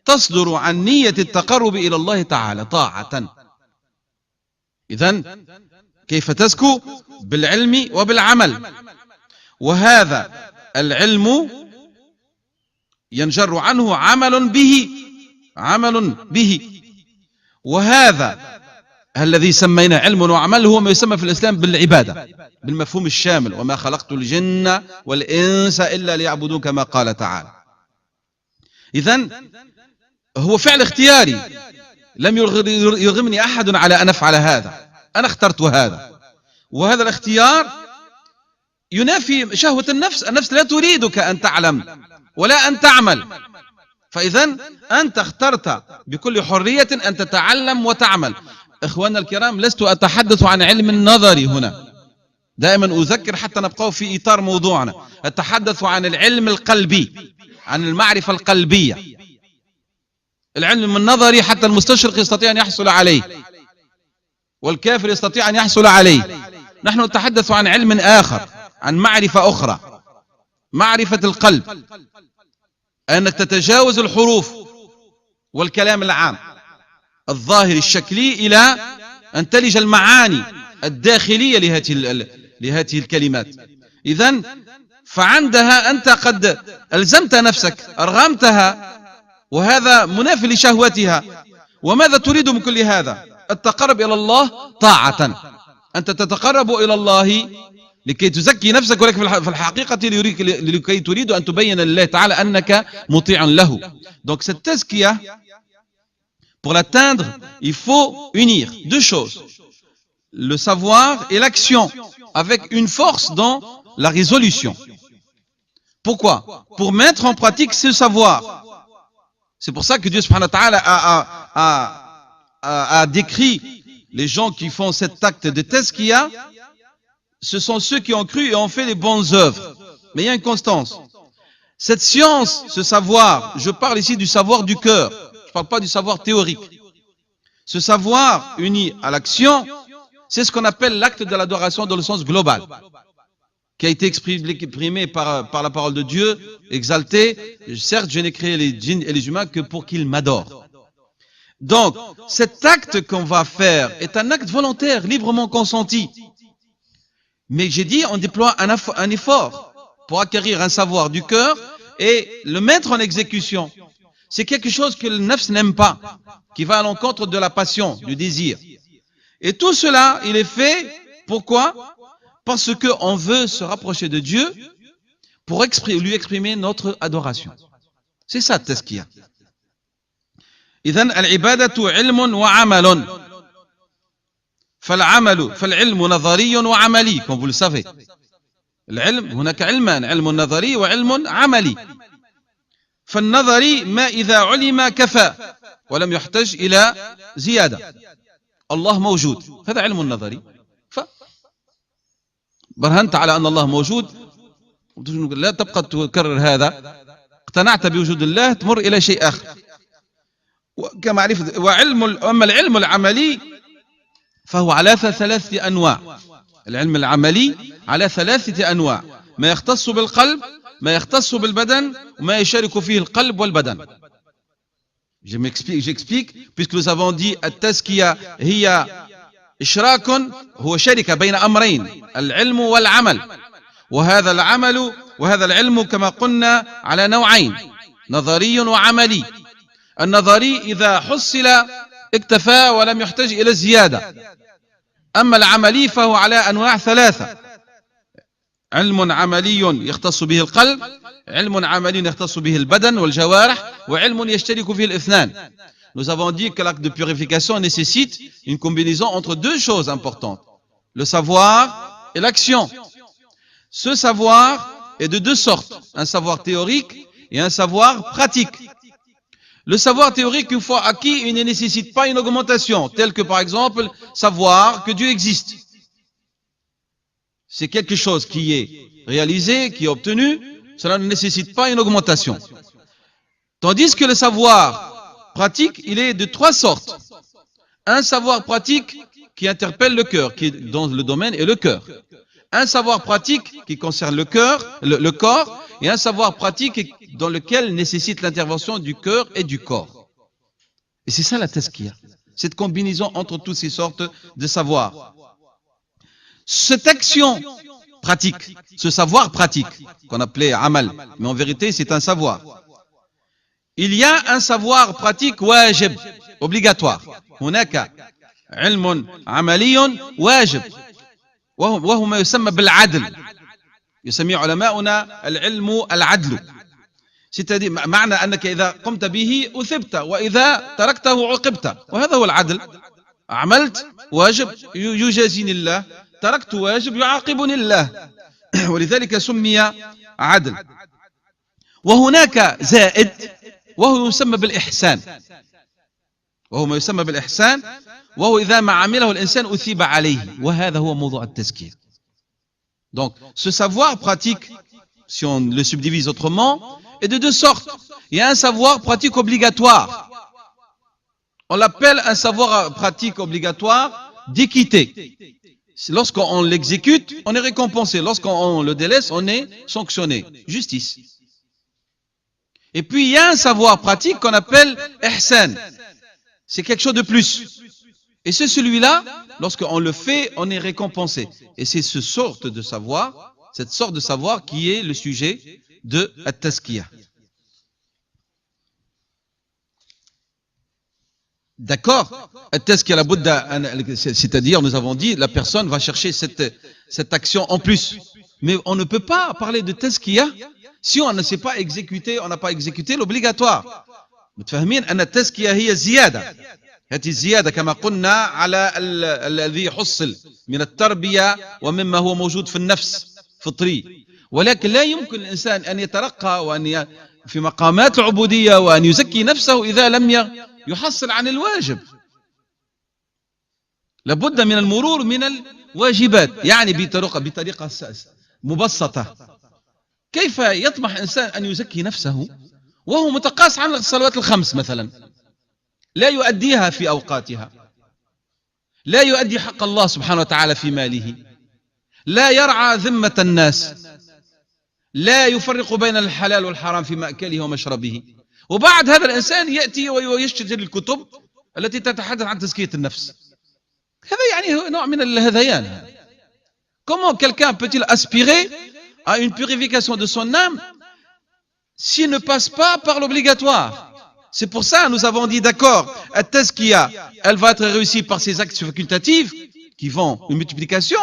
تصدر عن نية التقرب إلى الله تعالى طاعة. إذن كيف تزكو؟ بالعلم وبالعمل. وهذا العلم ينجر عنه عمل به. وهذا الذي سمينا علم وعمل هو ما يسمى في الإسلام بالعبادة بالمفهوم الشامل وما خلقت الجن والإنس إلا ليعبدون كما قال تعالى. إذن هو فعل اختياري لم يرغمني أحد على أن أفعل هذا. أنا اخترت هذا. وهذا الاختيار ينافي شهوة النفس. النفس لا تريدك أن تعلم ولا أن تعمل. فإذا أنت اخترت بكل حرية أن تتعلم وتعمل. إخواننا الكرام، لست أتحدث عن علم النظر هنا، دائما أذكر حتى نبقى في إطار موضوعنا. أتحدث عن العلم القلبي، عن المعرفة القلبية. العلم النظري حتى المستشرق يستطيع أن يحصل عليه، والكافر يستطيع أن يحصل عليه. نحن نتحدث عن علم آخر، عن معرفة أخرى، معرفة القلب، أنك تتجاوز الحروف والكلام العام الظاهر الشكلي إلى أن تلج المعاني الداخلية لهذه الكلمات. إذن فعندها أنت قد ألزمت نفسك، أرغمتها، وهذا مناف لشهوتها. وماذا تريد من كل هذا؟ التقرب إلى الله طاعة. أنت تتقرب إلى الله لكي تزكي نفسك، ولكن في الحقيقة لكي تريد أن تبين لله تعالى أنك مطيع له. Donc cette tazkiya, pour l'atteindre, il faut unir deux choses, le savoir et l'action, avec une force dans la résolution. Pourquoi? Pour mettre en pratique ce savoir. C'est pour ça que Dieu subhanahu wa ta'ala a décrit les gens qui font cet acte de tazkiya. Ce sont ceux qui ont cru et ont fait les bonnes œuvres. Mais il y a une constance. Cette science, ce savoir, je parle ici du savoir du cœur. Je ne parle pas du savoir théorique. Ce savoir uni à l'action, c'est ce qu'on appelle l'acte de l'adoration dans le sens global, qui a été exprimé par la parole de Dieu, exalté. Certes, je n'ai créé les djinns et les humains que pour qu'ils m'adorent. Donc, cet acte qu'on va faire est un acte volontaire, librement consenti. Mais j'ai dit, on déploie un effort pour acquérir un savoir du cœur et le mettre en exécution. C'est quelque chose que le nafs n'aime pas, qui va à l'encontre de la passion, du désir. Et tout cela, il est fait, pourquoi? Parce qu'on veut se rapprocher de Dieu pour lui exprimer notre adoration. C'est ça, tazkiya. إذن العبادة علم وعمل. فالعلم نظري وعملي، comme vous le savez. العلم هناك علمان، علم نظري وعلم عملي. فالنظري ما إذا علم كفى ولم يحتاج إلى زيادة. الله موجود، هذا علم نظري. برهنت على أن الله موجود، لا تبقى تكرر هذا. اقتنعت بوجود الله، تمر إلى شيء آخر. وأما العلم العملي فهو على ثلاثة أنواع. العلم العملي على ثلاثة أنواع، ما يختص بالقلب، ما يختص بالبدن، وما يشارك فيه القلب والبدن. J'explique, puisque nous avons dit التزكية هي إشراك، هو شركة بين أمرين، العلم والعمل. وهذا العلم كما قلنا على نوعين، نظري وعملي. النظري إذا حصل اكتفى ولم يحتاج إلى الزيادة. أما العملي فهو على أنواع ثلاثة، علم عملي يختص به القلب، علم عملي يختص به البدن والجوارح، وعلم يشترك فيه الاثنان. Nous avons dit que l'acte de purification nécessite une combinaison entre deux choses importantes, le savoir et l'action. Ce savoir est de deux sortes, un savoir théorique et un savoir pratique. Le savoir théorique, une fois acquis, il ne nécessite pas une augmentation, telle que par exemple savoir que Dieu existe. C'est quelque chose qui est réalisé, qui est obtenu, cela ne nécessite pas une augmentation. Tandis que le savoir pratique, il est de trois sortes. Un savoir pratique qui interpelle le cœur, qui est dans le domaine est le cœur. Un savoir pratique qui concerne le corps, et un savoir pratique dans lequel nécessite l'intervention du cœur et du corps. Et c'est ça la tazkiya, cette combinaison entre toutes ces sortes de savoirs. Cette action pratique, ce savoir pratique, qu'on appelait amal, mais en vérité c'est un savoir. Il y a un savoir pratique wajib, obligatoire. هناك علم عملي واجب وهو ما يسمى بالعدل. يسميه علماؤنا العلم العدل. C'est-à-dire معنى أنك إذا قمت به أثبت وإذا تركته عوقبت، وهذا هو العدل. عملت واجب يجازيني الله، تركت واجب يعاقبني الله، ولذلك سمي عدل. وهناك زائد وهو يسمى بالإحسان، وهو ما يسمى بالإحسان، وهو إذا ما عمله الإنسان أثيب عليه، وهذا هو موضوع التزكية. Donc, ce savoir pratique, si on le subdivise autrement, est de deux sortes. Il y a un savoir pratique obligatoire. On l'appelle un savoir pratique obligatoire d'équité. Lorsqu'on l'exécute, on est récompensé. Lorsqu'on le délaisse, on est sanctionné. Justice. Et puis, il y a un savoir pratique qu'on appelle ihsan. C'est quelque chose de plus. Et c'est celui-là, lorsqu'on le fait, on est récompensé. Et c'est cette sorte de savoir qui est le sujet de at-tazkiyah. D'accord? At-tazkiyah, c'est-à-dire, nous avons dit, la personne va chercher cette action en plus. Mais on ne peut pas parler de tazkiyah si on ne sait pas exécuter, on n'a pas exécuté l'obligatoire. متفاهمين أن التزكية هي الزيادة. هذه الزيادة كما قلنا على الذي حصل من التربية ومما هو موجود في النفس فطري. ولكن لا يمكن الإنسان أن يترقى وأن في مقامات العبودية وأن يزكي نفسه إذا لم يحصل عن الواجب. لابد من المرور من الواجبات، يعني بطريقة مبسطة. كيف يطمح إنسان أن يزكي نفسه وهو متقاص عن الصلوات الخمس مثلا، لا يؤديها في أوقاتها، لا يؤدي حق الله سبحانه وتعالى في ماله، لا يرعى ذمة الناس، لا يفرق بين الحلال والحرام في مأكله ومشربه، وبعد هذا الإنسان يأتي ويشتري الكتب التي تتحدث عن تزكية النفس. هذا يعني نوع من الهذيان. Comment quelqu'un peut-il aspirer à une purification de son âme s'il ne passe pas par l'obligatoire? C'est pour ça nous avons dit d'accord, at-tazkiyah, elle va être réussie par ses actes facultatifs qui vont une multiplication,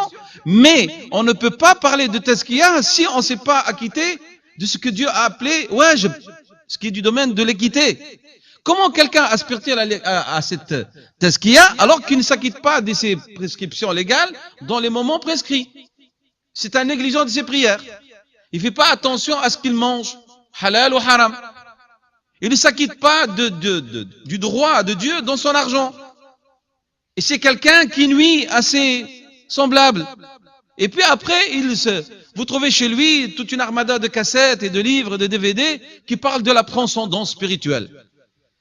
mais on ne peut pas parler de tazkiyah si on ne s'est pas acquitté de ce que Dieu a appelé wajib, ce qui est du domaine de l'équité. Comment quelqu'un aspire-t-il à cette tazkiyah alors qu'il ne s'acquitte pas de ses prescriptions légales dans les moments prescrits? C'est un négligent de ses prières. Il ne fait pas attention à ce qu'il mange, halal ou haram. Il ne s'acquitte pas du droit de Dieu dans son argent. Et c'est quelqu'un qui nuit à ses semblables. Et puis après, vous trouvez chez lui toute une armada de cassettes et de livres, de DVD qui parlent de la transcendance spirituelle.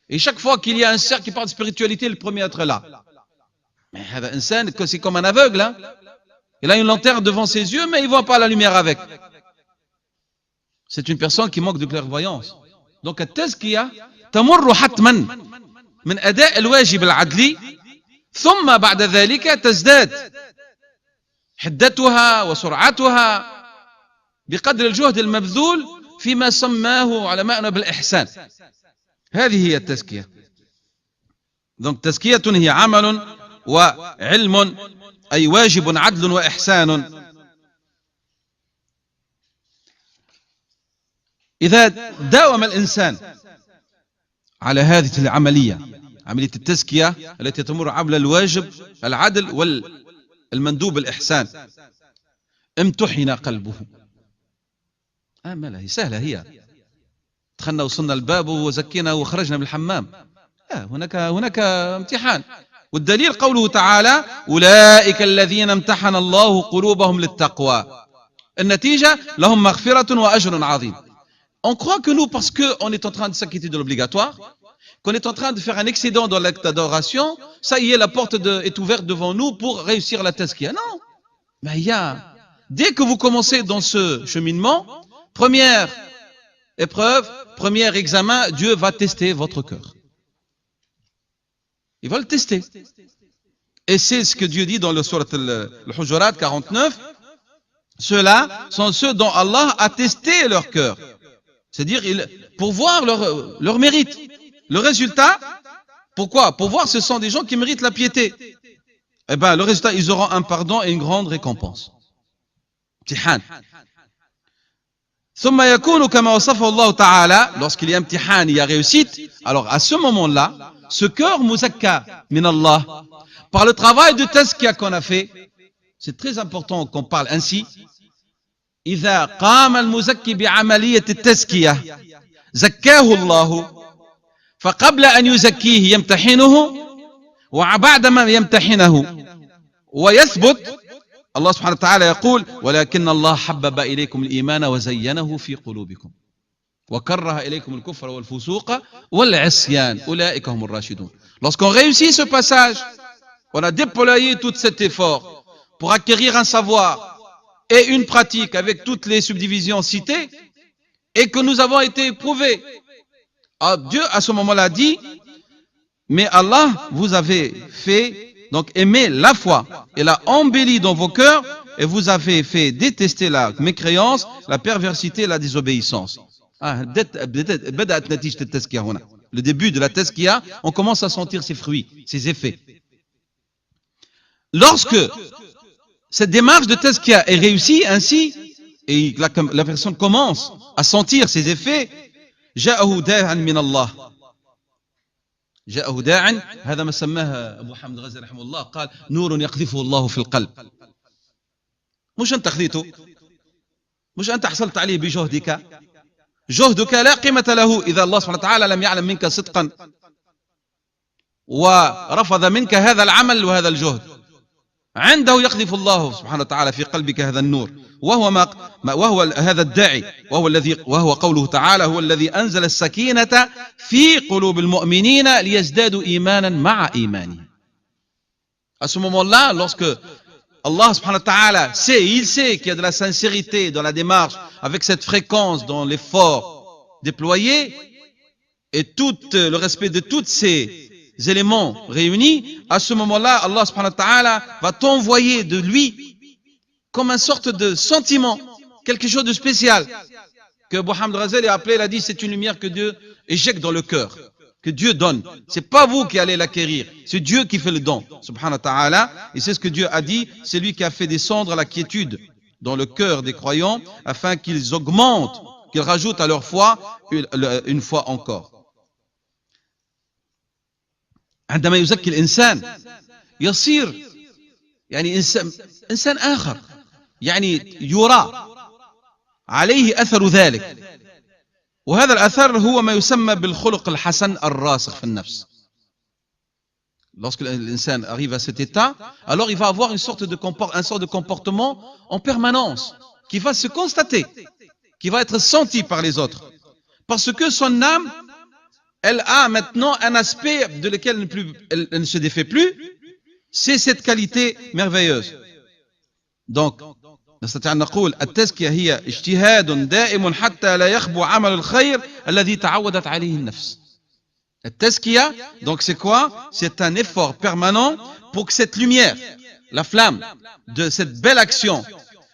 Et chaque fois qu'il y a un cercle qui parle de spiritualité, le premier à être là. Mais c'est comme un aveugle. Hein? Il a une lanterne devant ses yeux, mais il ne voit pas la lumière avec. C'est une personne qui manque de clairvoyance. Donc, التزكية تمر حتما من أداء الواجب العدلي ثم بعد ذلك تزداد حدتها وسرعتها بقدر الجهد المبذول فيما سماه علماؤنا بالإحسان. هذه هي التزكية. donc تزكية هي عمل وعلم أي واجب عدل وإحسان. إذا داوم الإنسان على هذه العملية، عملية التزكية التي تمر عبر الواجب العدل والمندوب الإحسان، امتحن قلبه. ما هي سهلة، هي دخلنا وصلنا الباب وزكينا وخرجنا من الحمام. هناك امتحان. والدليل قوله تعالى أولئك الذين امتحن الله قلوبهم للتقوى. النتيجة لهم مغفرة وأجر عظيم. On croit que nous, parce qu'on est en train de s'acquitter de l'obligatoire, qu'on est en train de faire un excédent dans l'acte d'adoration, ça y est, la porte est ouverte devant nous pour réussir la tazkiyah. Non. Mais dès que vous commencez dans ce cheminement, première épreuve, premier examen, Dieu va tester votre cœur. Il va le tester. Et c'est ce que Dieu dit dans le surat al-Hujurat 49. Ceux-là sont ceux dont Allah a testé leur cœur. C'est-à-dire pour voir leur mérite. Le résultat, pourquoi? Pour voir ce sont des gens qui méritent la piété. Eh bien, le résultat, ils auront un pardon et une grande récompense. Imtihan. ثم يكون كما وصفه الله تعالى. Lorsqu'il y a imtihan, il y a réussite. Alors à ce moment-là, ce cœur muzakka min Allah, par le travail de tazkiyah qu'on a fait, c'est très important qu'on parle ainsi. إذا قام المزكي بعملية التزكية زكاه الله، فقبل أن يزكيه يمتحنه، وبعدما يمتحنه ويثبت الله سبحانه وتعالى يقول ولكن الله حبب إليكم الإيمان وزينه في قلوبكم وكره إليكم الكفر والفسوق والعصيان أولئك هم الراشدون. Lorsqu'on réussit ce passage, on a déployé tout cet effort pour acquérir un savoir et une pratique avec toutes les subdivisions citées, et que nous avons été éprouvés. Dieu à ce moment-là dit, mais Allah vous avez fait donc aimer la foi et l'a embelli dans vos cœurs, et vous avez fait détester la mécréance, la perversité et la désobéissance. Le début de la tazkiya, on commence à sentir ses fruits, ses effets. Lorsque cette démarche de tazkiya est réussie ainsi, et la personne commence à sentir ses effets, جاءه داع من الله. جاءه داع، هذا ما سماه أبو حامد الغزالي رحمه الله، قال نور يقذفه الله في القلب. مش أنت خذيته، مش أنت حصلت عليه بجهدك، جهدك لا قيمة له إذا الله سبحانه وتعالى لم يعلم منك صدقا ورفض منك هذا العمل وهذا الجهد. عنده يقذف الله سبحانه وتعالى في قلبك هذا النور، وهو هذا الداعي، وهو قوله تعالى هو الذي أنزل السكينة في قلوب المؤمنين ليزدادوا إيمانا مع إيمانهم. À ce moment-là, lorsque Allah subhanahu wa ta'ala il sait qu'il y a de la sincérité dans la démarche, avec cette fréquence dans l'effort déployé, et tout le respect de tous ces éléments réunis, à ce moment-là, Allah subhanahu wa ta'ala va t'envoyer de lui comme une sorte de sentiment, quelque chose de spécial, que Mohammed Razali a appelé, il a dit, c'est une lumière que Dieu éjecte dans le cœur, que Dieu donne. C'est pas vous qui allez l'acquérir, c'est Dieu qui fait le don, subhanahu wa ta'ala, et c'est ce que Dieu a dit, c'est lui qui a fait descendre la quiétude dans le cœur des croyants, afin qu'ils augmentent, qu'ils rajoutent à leur foi une foi encore. عندما يزكي الإنسان يصير يعني إنسان آخر، يعني يرى عليه أثر ذلك، وهذا الأثر هو ما يسمى بالخلق الحسن الراسخ في النفس. Lorsque l'insan arrive à cet état, alors il va avoir une sorte de comportement en permanence qui va se constater, qui va être senti par les autres, parce que son âme, elle a maintenant un aspect de lequel elle ne se défait plus, c'est cette qualité merveilleuse. Donc, نستطيع أن نقول التزكية هي اجتهاد دائم حتى لا يخبو عمل الخير الذي تعودت عليه النفس. التزكية, donc c'est quoi? C'est un effort permanent pour que cette lumière, la flamme de cette belle action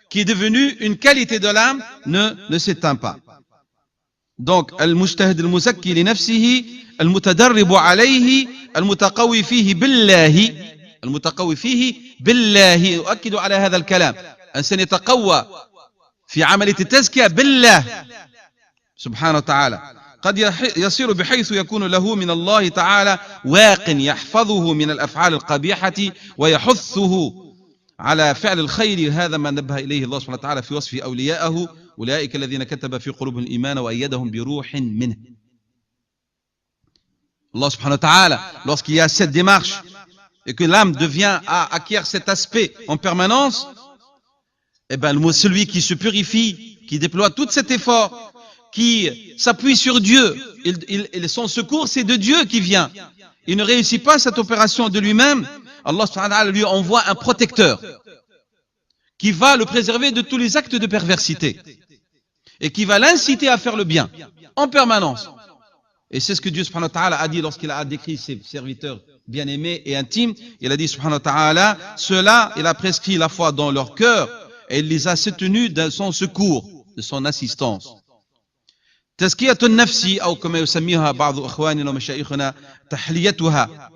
qui est devenue une qualité de l'âme ne s'éteint pas. Donc, المجتهد المزكي لنفسه المتدرب عليه المتقوي فيه بالله، المتقوي فيه بالله، أؤكد على هذا الكلام، إنسان يتقوى في عملية التزكية بالله سبحانه وتعالى، قد يصير بحيث يكون له من الله تعالى واق يحفظه من الأفعال القبيحة ويحثه على فعل الخير. هذا ما نبه إليه الله سبحانه وتعالى في وصف أوليائه أولئك الذين كتب في قلوبهم الإيمان وأيدهم بروح منه. Allah subhanahu wa ta'ala, lorsqu'il y a cette démarche et que l'âme acquiert cet aspect en permanence, eh ben, celui qui se purifie, qui déploie tout cet effort, qui s'appuie sur Dieu, son secours c'est de Dieu qui vient. Il ne réussit pas cette opération de lui-même. Allah subhanahu wa ta'ala lui envoie un protecteur qui va le préserver de tous les actes de perversité et qui va l'inciter à faire le bien en permanence. Et c'est ce que Dieu subhanahu wa ta'ala a dit lorsqu'il a décrit ses serviteurs bien-aimés et intimes. Il a dit subhanahu wa ta'ala, ceux-là, il a prescrit la foi dans leur cœur et il les a soutenus de son secours, de son assistance. تزكية النفس أو كما يسميها بعض إخواننا ومشايخنا تحليتها.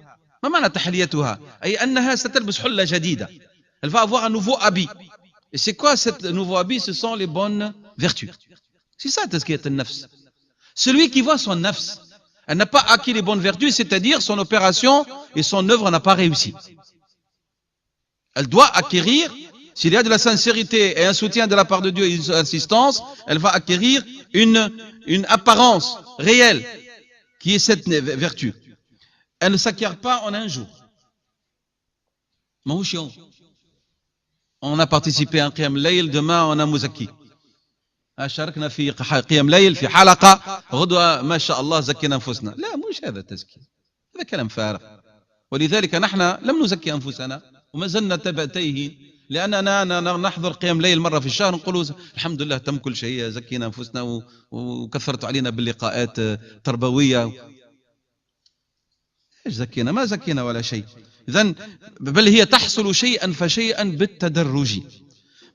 ما معنى تحليتها؟ أي أنها ستلبس حلة جديدة. Elle va avoir un nouveau habit. Et c'est quoi ce nouveau habit? Ce sont les bonnes vertus. C'est ça تزكية النفس. Celui qui voit son nafs, elle n'a pas acquis les bonnes vertus, c'est-à-dire son opération et son œuvre n'a pas réussi. Elle doit acquérir s'il y a de la sincérité et un soutien de la part de Dieu et une assistance, elle va acquérir une apparence réelle, qui est cette vertu. Elle ne s'acquiert pas en un jour. On a participé à un Qiyam Layl, demain on a Mouzaki. شاركنا في قيام ليل في حلقة غدوة ما شاء الله زكينا أنفسنا. لا، مش هذا التزكية، هذا كلام فارغ. ولذلك نحن لم نزكي أنفسنا وما زلنا تائهين، لأننا نحضر قيام ليل مرة في الشهر نقول الحمد لله تم كل شيء، زكينا أنفسنا وكثرت علينا باللقاءات التربوية. إيش زكينا؟ ما زكينا ولا شيء. إذن بل هي تحصل شيئا فشيئا بالتدرج،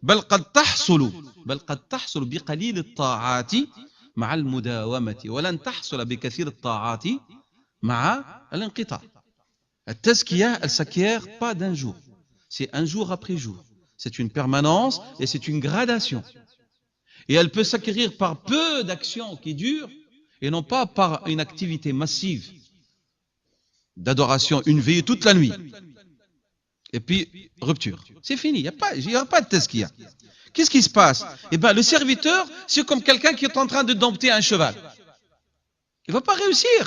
بل قد تحصل بقليل الطاعات مع المداومة، ولن تحصل بكثير الطاعات مع الانقطاع. التزكية elle s'acquiert pas d'un jour, c'est un jour après jour, c'est une permanence et c'est une gradation, et elle peut s'acquérir par peu d'actions qui durent et non pas par une activité massive d'adoration, une veillée toute la nuit et puis rupture, c'est fini, il n'y a pas de tazkiya. Qu'est-ce qui se passe? Eh bien, le serviteur, c'est comme quelqu'un qui est en train de dompter un cheval. Il ne va pas réussir.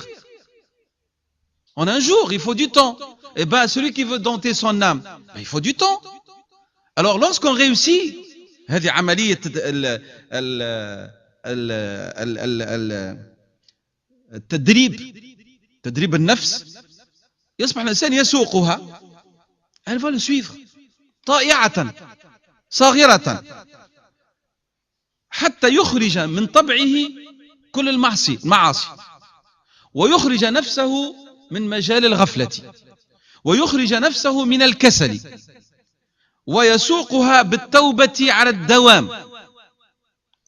En un jour, il faut du temps. Eh bien, celui qui veut dompter son âme, il faut du temps. Alors, lorsqu'on réussit, هذه عملية تدريب النفس، يصبح الإنسان يسوقها. Elle va le suivre طائعة صاغرة حتى يخرج من طبعه كل المعاصي ويخرج نفسه من مجال الغفلة ويخرج نفسه من الكسل ويسوقها بالتوبة على الدوام.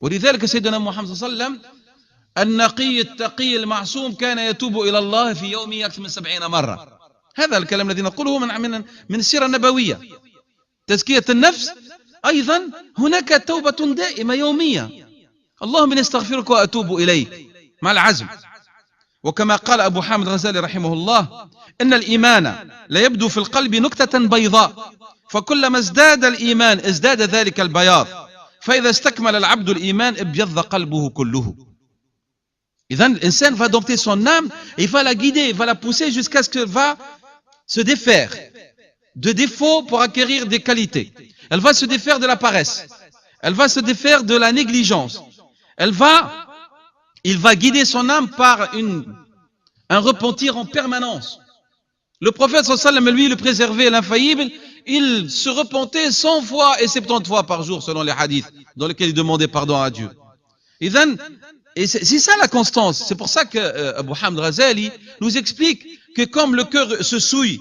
ولذلك سيدنا محمد صلى الله عليه وسلم النقي التقي المعصوم كان يتوب إلى الله في يومه أكثر من 70 مرة. هذا الكلام الذي نقوله من السيرة النبوية. تزكية النفس أيضا هناك توبة دائمة يومية، اللهم إني استغفرك وأتوب إليك مع العزم. وكما قال أبو حامد الغزالي رحمه الله إن الإيمان لا يبدو في القلب نكتة بيضاء، فكلما ازداد الإيمان ازداد ذلك البياض، فإذا استكمل العبد الإيمان ابيض قلبه كله. إذن الإنسان va dompter son âme, il va la guider, il va la pousser jusqu'à ce qu'elle va se défaire de défauts pour acquérir des qualités. Elle va se défaire de la paresse. Elle va se défaire de la négligence. Il va guider son âme par un repentir en permanence. Le prophète sallallahu alayhi wa sallam, lui, le préservé, l'infaillible, il se repentait 100 fois et 70 fois par jour selon les hadiths dans lesquels il demandait pardon à Dieu. Et c'est ça la constance. C'est pour ça que Abu Hamd Ghazali nous explique que comme le cœur se souille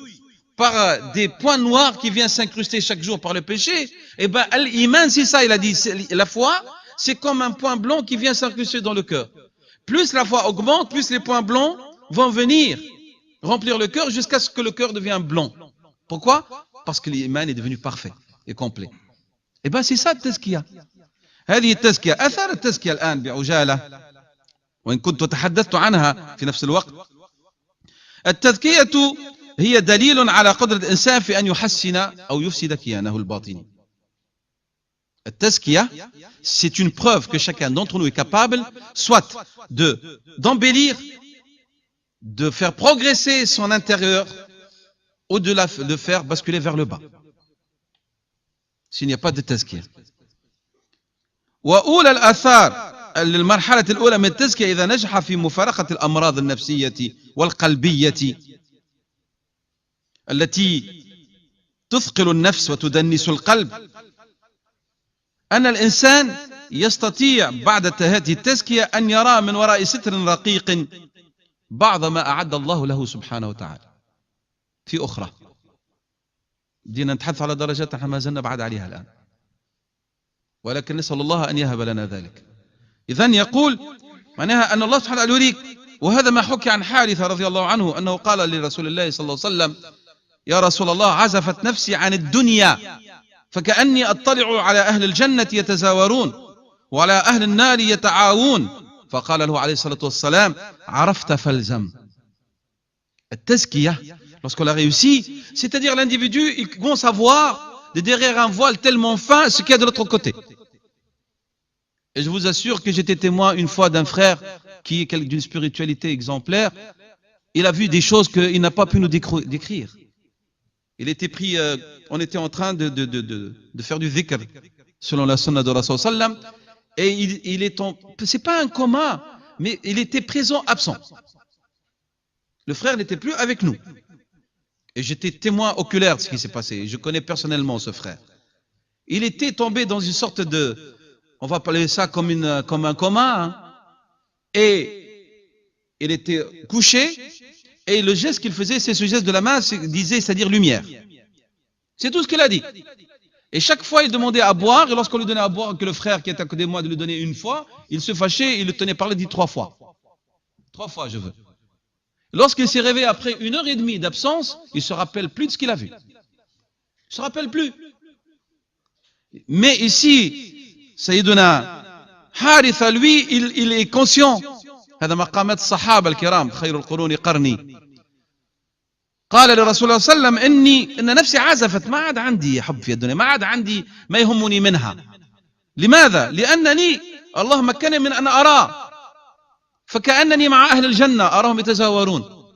par des points noirs qui viennent s'incruster chaque jour par le péché, et ben l'iman, c'est ça, il a dit, la foi, c'est comme un point blanc qui vient s'incruster dans le cœur. Plus la foi augmente, plus les points blancs vont venir remplir le cœur jusqu'à ce que le cœur devienne blanc. Pourquoi? Parce que l'iman est devenu parfait et complet. Et ben c'est ça le tazkiya. هذه التزكية أثار التزكية الآن بعجالة وإن كنت تحدثت عنها في نفس الوقت. التزكية هي دليل على قدرة الإنسان في أن يحسن أو يفسد كيانه الباطني. التزكية, c'est une preuve que chacun d'entre nous est capable soit d'embellir, de faire progresser son intérieur, ou de le faire basculer vers le bas. S'il n'y a pas de tazkiya. وأولى الآثار المرحلة الأولى من التزكية إذا نجح في مفارقة الأمراض النفسية والقلبية التي تثقل النفس وتدنس القلب، أن الإنسان يستطيع بعد هذه التزكية أن يرى من وراء ستر رقيق بعض ما أعد الله له سبحانه وتعالى في أخرى. بدينا نتحدث على درجات نحن ما زلنا بعد عليها الآن، ولكن نسأل الله أن يهب لنا ذلك. إذن يقول معناها أن الله سبحانه وتعالى يريك، وهذا ما حكي عن حارثة رضي الله عنه أنه قال لرسول الله صلى الله عليه وسلم يا رسول الله عزفت نفسي عن الدنيا فكأني أطلع على أهل الجنة يتزاورون وعلى أهل النار يتعاون، فقال له عليه الصلاة والسلام عرفت فالزم. التزكية lorsqu'on l'a réussi, c'est-à-dire l'individu il commence à voir de derrière un voile tellement fin ce qu'il y a de l'autre côté. Et je vous assure que j'étais témoin une fois d'un frère qui est d'une spiritualité exemplaire. Il a vu des choses qu'il n'a pas pu nous décrire. Il était pris, on était en train de faire du dhikr selon la sunna de Rasul sallam, et il est en, c'est pas un coma, mais il était présent, absent. Le frère n'était plus avec nous. Et j'étais témoin oculaire de ce qui s'est passé. Je connais personnellement ce frère. Il était tombé dans une sorte de, on va parler ça comme un coma, hein, et il était couché, et le geste qu'il faisait, c'est ce geste de la main, c'est-à-dire lumière. C'est tout ce qu'il a dit. Et chaque fois, il demandait à boire, et lorsqu'on lui donnait à boire, que le frère qui était à côté de moi de lui donner une fois, il se fâchait, il le tenait par là, il dit 3 fois. 3 fois, je veux. Lorsqu'il s'est réveillé après 1h30 d'absence, il ne se rappelle plus de ce qu'il a vu. Il ne se rappelle plus. Mais ici, Sayyiduna Haritha, lui, il est conscient. هذا مقامات الصحابة الكرام خير القرون قرني. قال لرسول الله صلى الله عليه وسلم إن نفسي عزفت، ما عاد عندي حب في الدنيا، ما عاد عندي ما يهمني منها. لماذا؟ لأنني الله مكنني من أن أراه، فكأنني مع أهل الجنة أراهم يتزاورون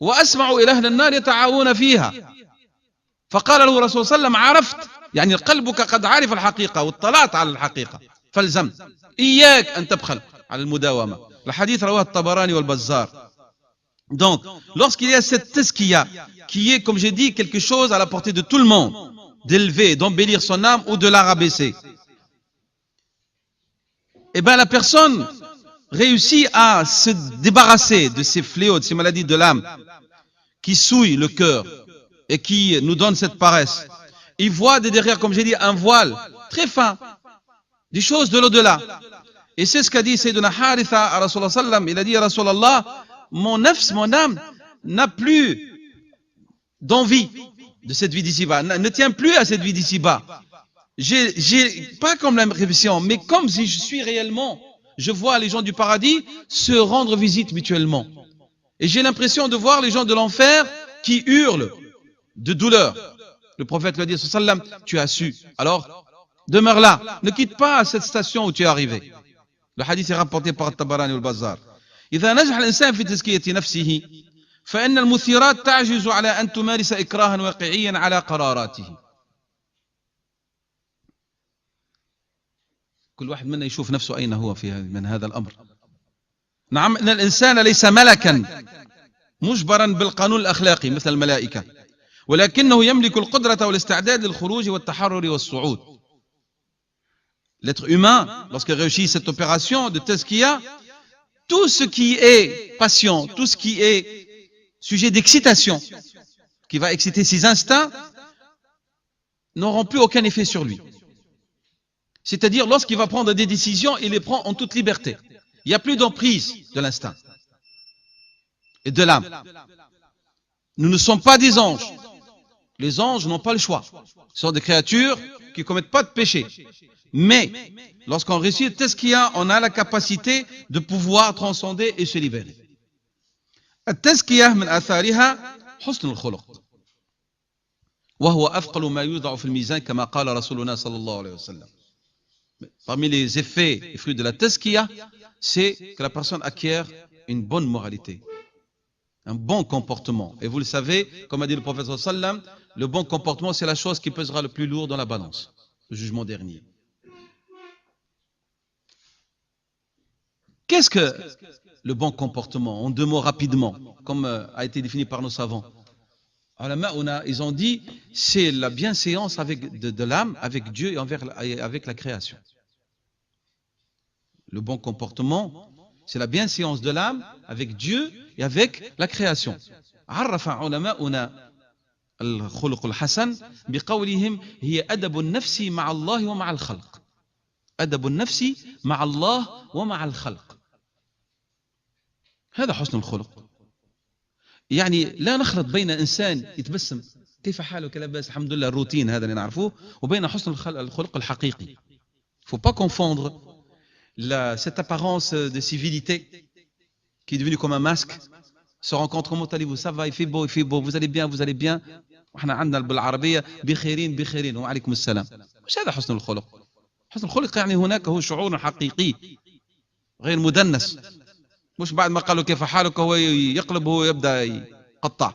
وأسمع إلى أهل النار يتعاون فيها. فقال له رسول الله صلى الله عليه وسلم عرفت، يعني قلبك قد عرف الحقيقة واطلعت على الحقيقة، فالزم إياك أن تبخل على المداومة. Le hadith rawah Tabarani wal Bazzar. Donc, lorsqu'il y a cette tazkiya, qui est, comme j'ai dit, quelque chose à la portée de tout le monde, d'élever, d'embellir son âme ou de la rabaisser, eh bien la personne réussit à se débarrasser de ces fléaux, de ces maladies de l'âme, qui souillent le cœur et qui nous donnent cette paresse. Il voit de derrière, comme j'ai dit, un voile très fin, des choses de l'au-delà. Et c'est ce qu'a dit Sayyiduna Haritha à Rasulullah sallam. Il a dit à Rasulallah, mon nafs, mon âme, n'a plus d'envie de cette vie d'ici-bas, ne tient plus à cette vie d'ici-bas. J'ai pas comme l'impression, mais comme si je suis réellement, je vois les gens du paradis se rendre visite mutuellement. Et j'ai l'impression de voir les gens de l'enfer qui hurlent de douleur. Le prophète lui a dit, sallam, tu as su. Alors, demeure là. Ne quitte pas cette station où tu es arrivé. Le hadith est rapporté par Tabarani wal Bazzar. إذا نجح الإنسان في تزكية نفسه فإن المثيرات تعجز على أن تمارس إكراها واقعيا على قراراته. كل واحد منا يشوف نفسه أين هو في من هذا الأمر. نعم، إن الإنسان ليس ملكا مجبرا بالقانون الأخلاقي مثل الملائكة، ولكنه يملك القدرة والاستعداد للخروج والتحرر والصعود. L'être humain, lorsqu'il réussit cette opération de tazkiya, tout ce qui est passion, tout ce qui est sujet d'excitation, qui va exciter ses instincts, n'auront plus aucun effet sur lui. C'est-à-dire, lorsqu'il va prendre des décisions, il les prend en toute liberté. Il n'y a plus d'emprise de l'instinct et de l'âme. Nous ne sommes pas des anges. Les anges n'ont pas le choix. Ce sont des créatures qui ne commettent pas de péché. Mais, lorsqu'on réussit le tazkiya, on a la capacité de pouvoir transcender et se libérer. التزكية من آثارها حسن الخلق وهو أثقل ما يوضع في الميزان كما قال رسولنا صلى الله عليه وسلم. Parmi les effets et fruits de la tazkiya, c'est que la personne acquiert une bonne moralité, un bon comportement. Et vous le savez, comme a dit le prophète sallam, le bon comportement, c'est la chose qui pèsera le plus lourd dans la balance, le jugement dernier. Qu'est-ce que le bon comportement? En 2 mots rapidement, comme a été défini par nos savants. Ils ont dit, c'est la bienséance de l'âme avec Dieu et avec la création. Le bon comportement, c'est la bienséance de l'âme avec Dieu et avec la création. عرف علماؤنا الخلق الحسن بقولهم هي أدب النفس مع الله ومع الخلق. أدب النفس مع الله ومع الخلق. هذا حسن الخلق. يعني لا نخلط بين إنسان يتبسم كيف حالك لا بأس الحمد لله الروتين هذا اللي نعرفه وبين حسن الخلق الحقيقي. Il ne faut pas confondre cette apparence de civilité qui est devenue comme un masque. Se rencontre, comment allez-vous? Ça va, il fait beau, vous allez bien, وإحنا عندنا بالعربية بخيرين بخيرين وعليكم السلام. مش هذا حسن الخلق. حسن الخلق يعني هناك هو شعور حقيقي غير مدنس، مش بعد ما قالوا كيف حالك هو يقلب هو يبدأ يقطع.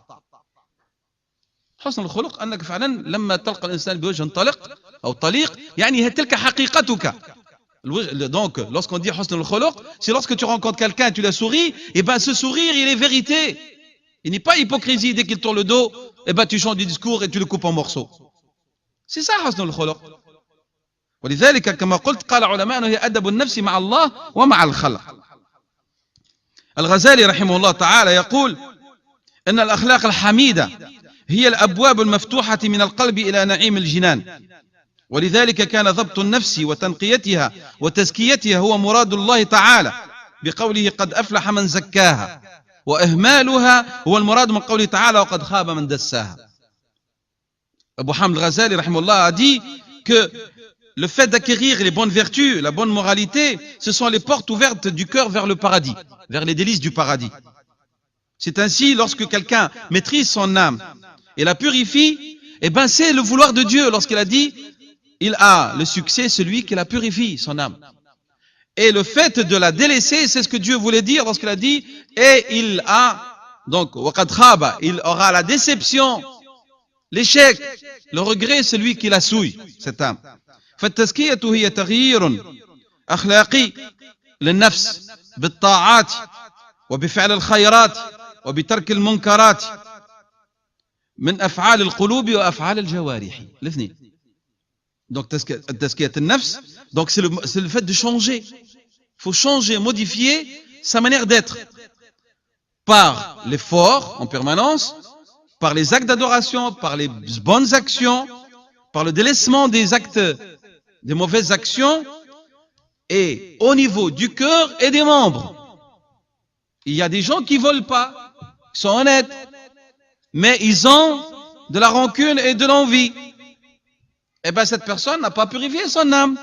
حسن الخلق أنك فعلا لما تلقى الإنسان بوجه طلق أو طليق يعني تلك حقيقتك. Donc, lorsqu'on dit husn al-khuluq, c'est lorsque tu rencontres quelqu'un, tu lui souris, et ben ce sourire, il est vérité. Il n'est pas hypocrisie. Dès qu'il tourne le dos, et ben tu changes du discours et tu le coupes en morceaux. C'est ça husn al-khuluq. ولذلك كما قلت قال علماء هي أدب النفس مع الله ومع الخلق. الغزالي رحمه الله تعالى يقول أن الأخلاق الحميدة هي الأبواب المفتوحة من القلب إلى نعيم الجنان، ولذلك كان ضبط النفس وتنقيتها وتزكيتها هو مراد الله تعالى بقوله قد أفلح من زكاها، وإهمالها هو المراد من قوله تعالى وقد خاب من دساها. Abu Hamd al-Ghazali rahimahullah a dit que le fait d'acquérir les bonnes vertus, la bonne moralité, ce sont les portes ouvertes du cœur vers le paradis, vers les délices du paradis. C'est ainsi, lorsque quelqu'un maîtrise son âme et la purifie, eh ben c'est le vouloir de Dieu lorsqu'il a dit il a le succès celui qui la purifie, son âme. Et le fait de la délaisser, c'est ce que Dieu voulait dire lorsqu'il a dit et il a, donc, il aura la déception, l'échec, le regret, celui qui la souille, cette âme. فالتزكية هي تغيير أخلاقي للنفس بالطاعات وبفعل الخيرات وبترك المنكرات من أفعال القلوب وأفعال الجوارح الاثنين. Donc تزكية النفس, donc c'est le fait de changer. Il faut changer, modifier sa manière d'être par l'effort en permanence, par les actes d'adoration, par les bonnes actions, par le délaissement des actes, des mauvaises actions, et au niveau du cœur et des membres. Il y a des gens qui ne volent pas, qui sont honnêtes, mais ils ont de la rancune et de l'envie. Eh bien, cette personne n'a pas purifié son âme.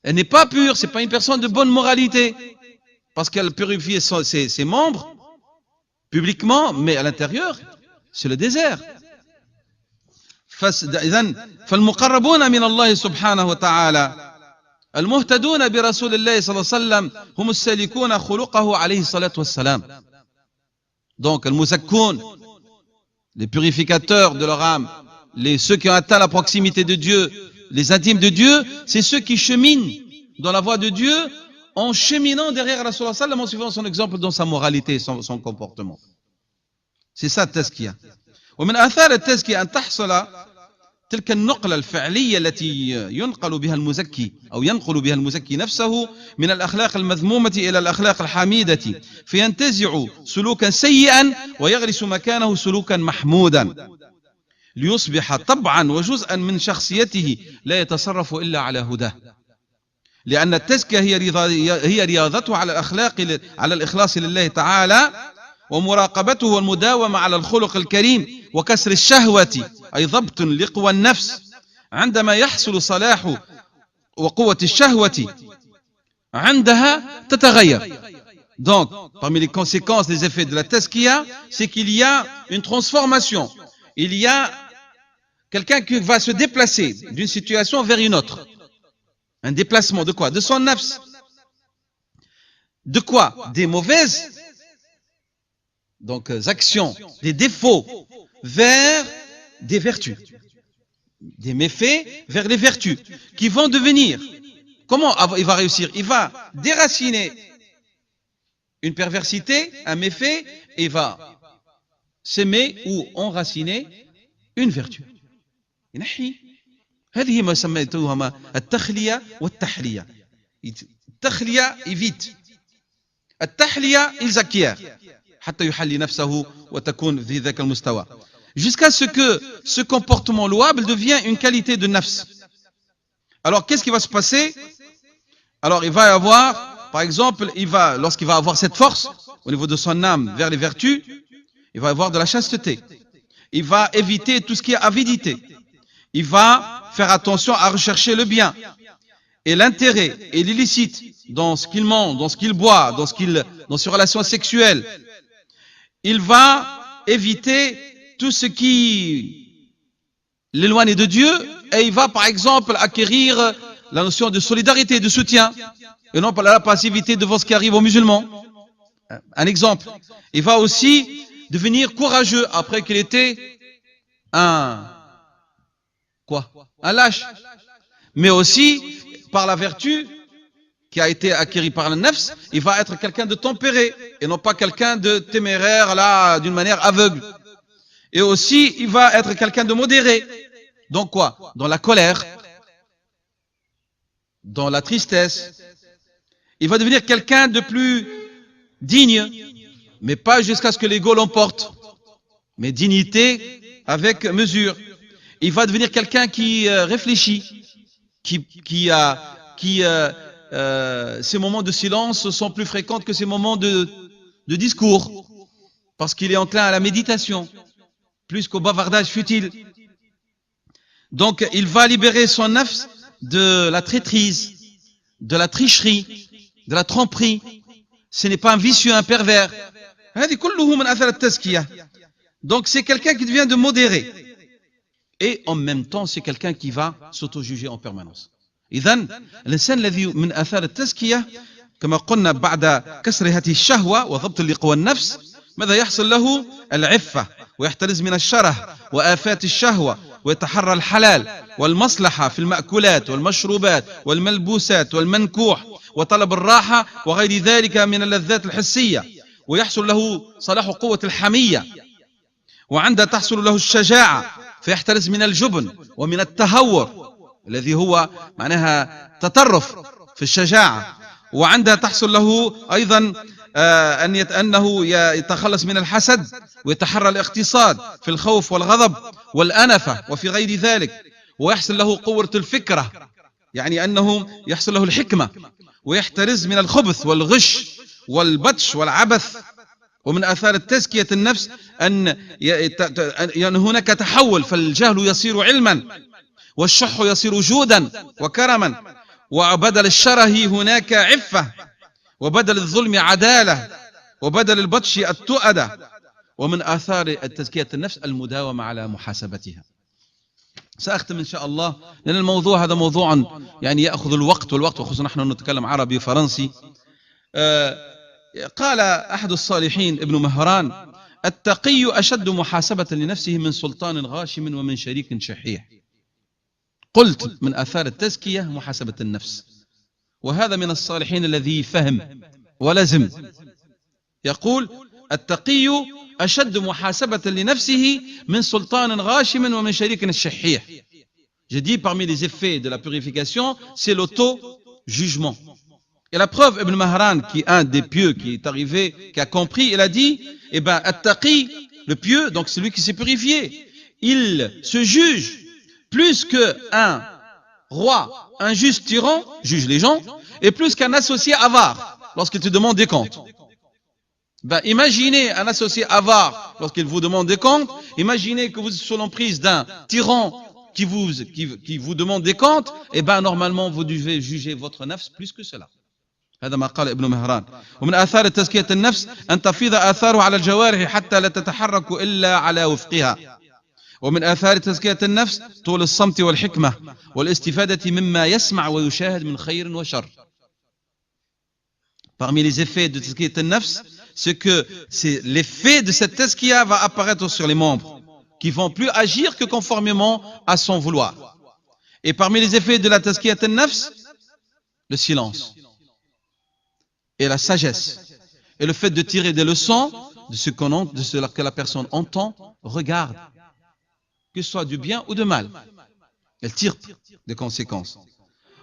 Elle n'est pas pure, ce n'est pas une personne de bonne moralité, parce qu'elle purifie ses membres publiquement, mais à l'intérieur, c'est le désert. فالمقربون من الله سبحانه وتعالى المهتدون برسول الله صلى الله عليه وسلم هم السالكون خلقه عليه الصلاة والسلام. Donc, المزكون, les purificateurs de leur âme, ceux qui ont atteint la proximité de Dieu, les intimes de Dieu, c'est ceux qui cheminent dans la voie de Dieu en cheminant derrière Rasulullah sallallahu alayhi wa sallam en suivant son exemple dans sa moralité, son comportement. C'est ça التزكية. ومن آثار التزكية أن تحصل تلك النقلة الفعلية التي ينقل بها المزكي أو ينقل بها المزكي نفسه من الأخلاق المذمومة إلى الأخلاق الحميدة، فينتزع سلوكا سيئا ويغرس مكانه سلوكا محمودا ليصبح طبعا وجزءا من شخصيته لا يتصرف إلا على هداه. لأن التزكية هي رياضته على الإخلاص لله تعالى ومراقبته والمداومة على الخلق الكريم وكسر الشهوة، أي ضبط لقوى النفس. عندما يحصل صلاح وقوة الشهوة عندها تتغير. Donc, parmi les conséquences, les effets de la tazkiya, c'est qu'il y a une transformation. Il y a quelqu'un qui va se déplacer d'une situation vers une autre. Un déplacement de quoi? De son nafs. De quoi? Des mauvaises actions, des défauts vers des vertus. Des méfaits vers les vertus qui vont devenir. Comment il va réussir? Il va déraciner une perversité, un méfait, et va s'aimer ou enraciner une vertu. هذه ما سميتوها التخلية والتحلية. التخلية évite. التحلية ils acquièrent حتى يحلي نفسه وتكون في ذاك المستوى. Jusqu'à ce que ce comportement louable devienne une qualité de nafs. Alors qu'est-ce qui va se passer? Alors il va y avoir, par exemple, lorsqu'il va avoir cette force au niveau de son âme vers les vertus, il va avoir de la chasteté. Il va éviter tout ce qui est avidité. Il va faire attention à rechercher le bien et l'intérêt et l'illicite dans ce qu'il mange, dans ce qu'il boit, dans ses relations sexuelles. Il va éviter tout ce qui l'éloigne de Dieu, et il va par exemple acquérir la notion de solidarité, de soutien, et non pas la passivité devant ce qui arrive aux musulmans. Un exemple. Il va aussi devenir courageux après qu'il était un lâche. Mais aussi, par la vertu qui a été acquérie par le nefs, il va être quelqu'un de tempéré et non pas quelqu'un de téméraire là d'une manière aveugle. Et aussi, il va être quelqu'un de modéré. Donc quoi? Dans la colère, dans la tristesse. Il va devenir quelqu'un de plus digne, mais pas jusqu'à ce que l'ego l'emporte, mais dignité avec mesure. Il va devenir quelqu'un qui réfléchit, ces moments de silence sont plus fréquents que ces moments de discours, parce qu'il est enclin à la méditation, plus qu'au bavardage futile. Donc il va libérer son nafs de la traîtrise, de la tricherie, de la tromperie. Ce n'est pas un vicieux, un pervers. Donc c'est quelqu'un qui devient de modéré. Et en même temps, c'est quelqu'un qui va s'auto-juger en permanence. إذن الإنسان الذي من آثار التزكية كما قلنا بعد كسر هذه الشهوة وضبط اللقوى النفس ماذا يحصل له؟ العفة، ويحترز من الشره وآفات الشهوة، ويتحرى الحلال والمصلحة في المأكولات والمشروبات والملبوسات والمنكوح وطلب الراحة وغير ذلك من اللذات الحسية، ويحصل له صلاح قوة الحمية، وعندها تحصل له الشجاعة فيحترز من الجبن ومن التهور الذي هو معناها تطرف في الشجاعة، وعندها تحصل له أيضا أنه يتخلص من الحسد ويتحرى الاقتصاد في الخوف والغضب والأنفة وفي غير ذلك، ويحصل له قوة الفكرة، يعني أنه يحصل له الحكمة، ويحترز من الخبث والغش والبطش والعبث. ومن آثار التزكية النفس أن هناك تحول، فالجهل يصير علما، والشح يصير جودا وكرما، وبدل الشره هناك عفة، وبدل الظلم عدالة، وبدل البطش التؤدة. ومن آثار التزكية النفس المداومة على محاسبتها. سأختم إن شاء الله، لأن الموضوع هذا موضوع يعني يأخذ الوقت وخصوصا نحن نتكلم عربي فرنسي. قال أحد الصالحين ابن مهران: التقي أشد محاسبة لنفسه من سلطان غاشم ومن شريك شحيح. قلت من آثار التزكية محاسبة النفس، وهذا من الصالحين الذي فهم ولزم. يقول: التقي أشد محاسبة لنفسه من سلطان غاشم ومن شريك شحيح. J'ai dit parmi les effets de la purification, c'est l'auto-jugement. Et la preuve, Ibn Mahran, qui est un des pieux qui est arrivé, qui a compris, il a dit, eh ben, at-taqi, le pieux, donc celui qui s'est purifié, il se juge plus qu'un roi, un juste tyran, juge les gens, et plus qu'un associé avare, lorsqu'il te demande des comptes. Ben, imaginez un associé avare, lorsqu'il vous demande des comptes, imaginez que vous êtes sous l'emprise d'un tyran qui vous demande des comptes, et ben, normalement, vous devez juger votre nafs plus que cela. هذا ما قال ابن مهران. ومن آثار تزكية النفس أن تفيض آثاره على الجوارح حتى لا تتحرك إلا على وفقها. ومن آثار تزكية النفس طول الصمت والحكمة والاستفادة مما يسمع ويشاهد من خير وشر. Parmi les effets de tazkiyat al-nafs, c'est que l'effet de cette tazkiya va apparaître sur les membres, qui vont plus agir que conformément à son vouloir. Et parmi les effets de la tazkiyat al-nafs, le silence et la sagesse, et le fait de tirer des leçons de ce que la personne entend, regarde, que ce soit du bien ou de mal. Elle tire des conséquences.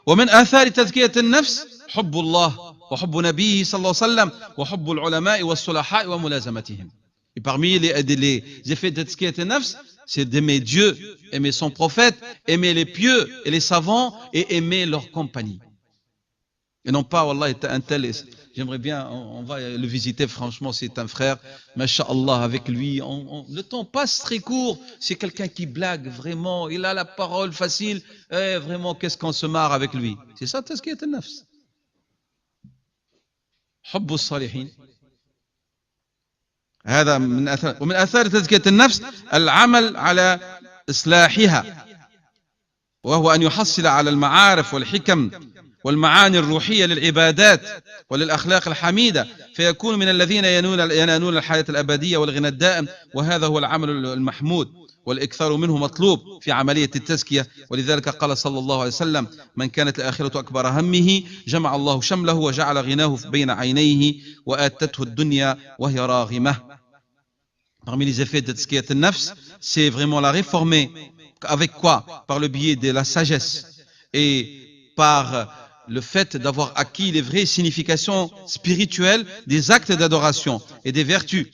ومن آثار تزكية النفس حب الله وحب نبيه صلى الله عليه وسلم وحب العلماء والصلحاء وملازمتهم. Et parmi les effets de tazkiyat al-nafs, c'est d'aimer Dieu, aimer son prophète, aimer les pieux et les savants et aimer leur compagnie. Et non pas, wallah, un tel, j'aimerais bien, on va le visiter, franchement, c'est un frère, masha'Allah, avec lui, le temps passe très court, c'est quelqu'un qui blague, vraiment, il a la parole facile, vraiment, qu'est-ce qu'on se marre avec lui. C'est ça, tazkiyat al-nafs. Hubbu as-salihin. هذا من أثار، ومن آثار تزكية النفس العمل على إصلاحها، وهو أن يحصل على المعارف والحكم والمعاني الروحية للعبادات وللأخلاق الحميدة، فيكون من الذين ينالون الحياة الأبدية والغنى الدائم، وهذا هو العمل المحمود والإكثار منه مطلوب في عملية التزكية. ولذلك قال صلى الله عليه وسلم: من كانت الآخرة أكبر همه جمع الله شمله وجعل غناه بين عينيه وآتته الدنيا وهي راغمة. Parmi les effets de Tazkiyat al-Nafs, c'est vraiment la réformer. Avec quoi? Par le biais de la sagesse et par le fait d'avoir acquis les vraies significations spirituelles des actes d'adoration et des vertus.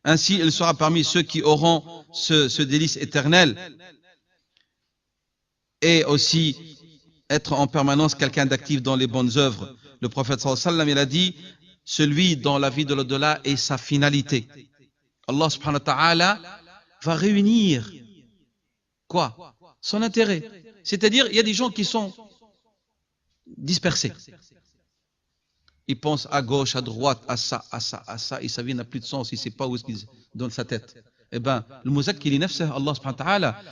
Ainsi, il sera parmi ceux qui auront ce délice éternel, et aussi être en permanence quelqu'un d'actif dans les bonnes œuvres. Le prophète sallallahu alayhi wa sallam, il a dit: celui dont la vie de l'au-delà est sa finalité. Allah subhanahu wa ta'ala va réunir quoi? Son intérêt. C'est-à-dire, il y a des gens qui sont dispersés. Ils pensent à gauche, à droite, à ça, à ça, à ça, et sa vie n'a plus de sens, il ne sait pas où est-ce qu'il donne sa tête. Eh bien, le Muzakkir li nafsah, Allah subhanahu wa ta'ala,